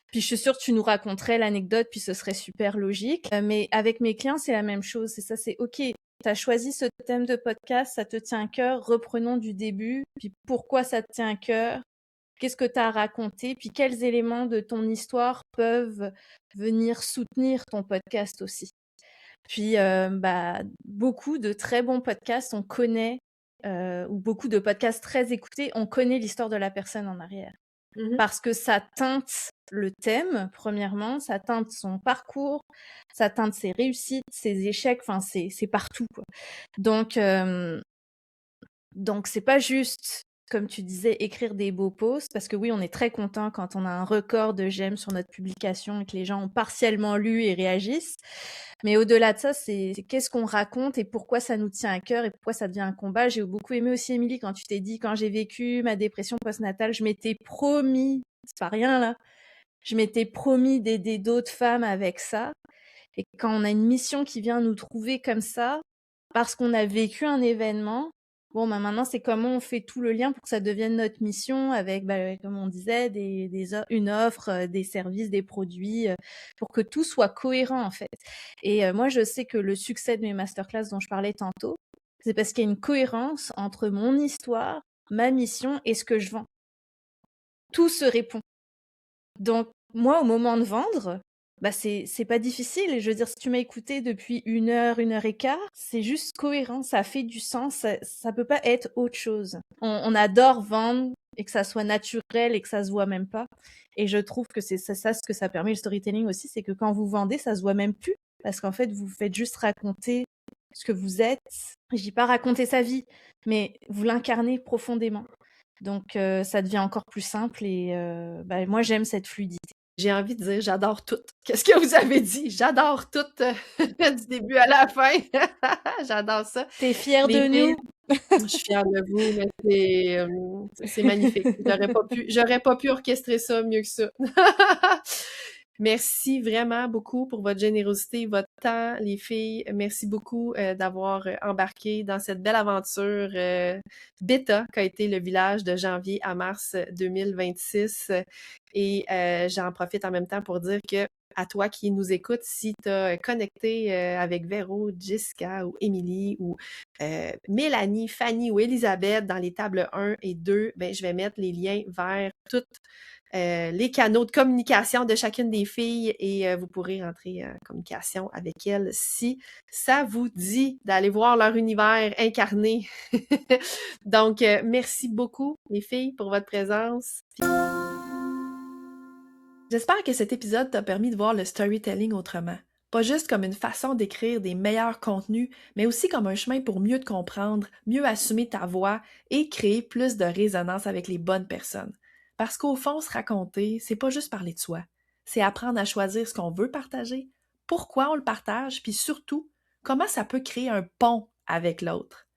Puis je suis sûre que tu nous raconterais l'anecdote, puis ce serait super logique. Mais avec mes clients, c'est la même chose. C'est ça, c'est OK. Tu as choisi ce thème de podcast, ça te tient à cœur, reprenons du début. Puis pourquoi ça te tient à cœur? Qu'est-ce que tu as à raconter? Puis quels éléments de ton histoire peuvent venir soutenir ton podcast aussi? Puis, beaucoup de très bons podcasts, on connaît, ou beaucoup de podcasts très écoutés, on connaît l'histoire de la personne en arrière. Mhm. Parce que ça teinte le thème, premièrement, ça teinte son parcours, ça teinte ses réussites, ses échecs, enfin, c'est partout, quoi. Donc c'est pas juste, comme tu disais, écrire des beaux posts, parce que oui, on est très content quand on a un record de j'aime sur notre publication et que les gens ont partiellement lu et réagissent. Mais au-delà de ça, c'est qu'est-ce qu'on raconte et pourquoi ça nous tient à cœur et pourquoi ça devient un combat. J'ai beaucoup aimé aussi, Émilie, quand tu t'es dit, quand j'ai vécu ma dépression postnatale, je m'étais promis, c'est pas rien là, je m'étais promis d'aider d'autres femmes avec ça. Et quand on a une mission qui vient nous trouver comme ça, parce qu'on a vécu un événement, bon, maintenant, c'est comment on fait tout le lien pour que ça devienne notre mission avec, comme on disait, une offre, des services, des produits, pour que tout soit cohérent, en fait. Et moi, je sais que le succès de mes masterclass dont je parlais tantôt, c'est parce qu'il y a une cohérence entre mon histoire, ma mission et ce que je vends. Tout se répond. Donc, moi, au moment de vendre, c'est pas difficile. Je veux dire, si tu m'as écouté depuis 1 heure et quart, c'est juste cohérent, ça fait du sens, ça peut pas être autre chose. On adore vendre et que ça soit naturel et que ça se voit même pas. Et je trouve que c'est ça ce que ça permet, le storytelling aussi, c'est que quand vous vendez, ça se voit même plus. Parce qu'en fait, vous faites juste raconter ce que vous êtes. Je dis pas raconter sa vie, mais vous l'incarnez profondément. Donc, ça devient encore plus simple et moi, j'aime cette fluidité. J'ai envie de dire, j'adore tout. Qu'est-ce que vous avez dit? J'adore tout, du début à la fin. J'adore ça. T'es fière Les de filles, nous? je suis fière de vous, mais c'est magnifique. J'aurais pas pu orchestrer ça mieux que ça. Merci vraiment beaucoup pour votre générosité, votre temps, les filles. Merci beaucoup d'avoir embarqué dans cette belle aventure bêta qu'a été le village de janvier à mars 2026. Et j'en profite en même temps pour dire que à toi qui nous écoutes, si tu as connecté avec Véro, Jessica ou Émilie ou Mélanie, Fanny ou Elisabeth dans les tables 1 et 2, je vais mettre les liens vers toutes les canaux de communication de chacune des filles et vous pourrez rentrer en communication avec elles si ça vous dit d'aller voir leur univers incarné. Donc, merci beaucoup les filles pour votre présence. J'espère que cet épisode t'a permis de voir le storytelling autrement. Pas juste comme une façon d'écrire des meilleurs contenus, mais aussi comme un chemin pour mieux te comprendre, mieux assumer ta voix et créer plus de résonance avec les bonnes personnes. Parce qu'au fond, se raconter, c'est pas juste parler de soi. C'est apprendre à choisir ce qu'on veut partager, pourquoi on le partage, puis surtout, comment ça peut créer un pont avec l'autre.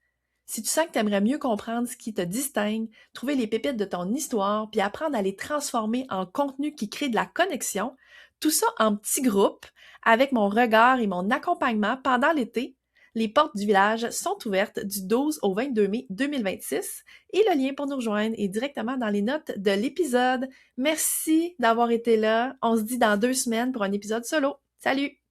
Si tu sens que tu aimerais mieux comprendre ce qui te distingue, trouver les pépites de ton histoire, puis apprendre à les transformer en contenu qui crée de la connexion, tout ça en petits groupes, avec mon regard et mon accompagnement pendant l'été, Les portes du village sont ouvertes du 12 au 22 mai 2026 et le lien pour nous rejoindre est directement dans les notes de l'épisode. Merci d'avoir été là. On se dit dans 2 semaines pour un épisode solo. Salut!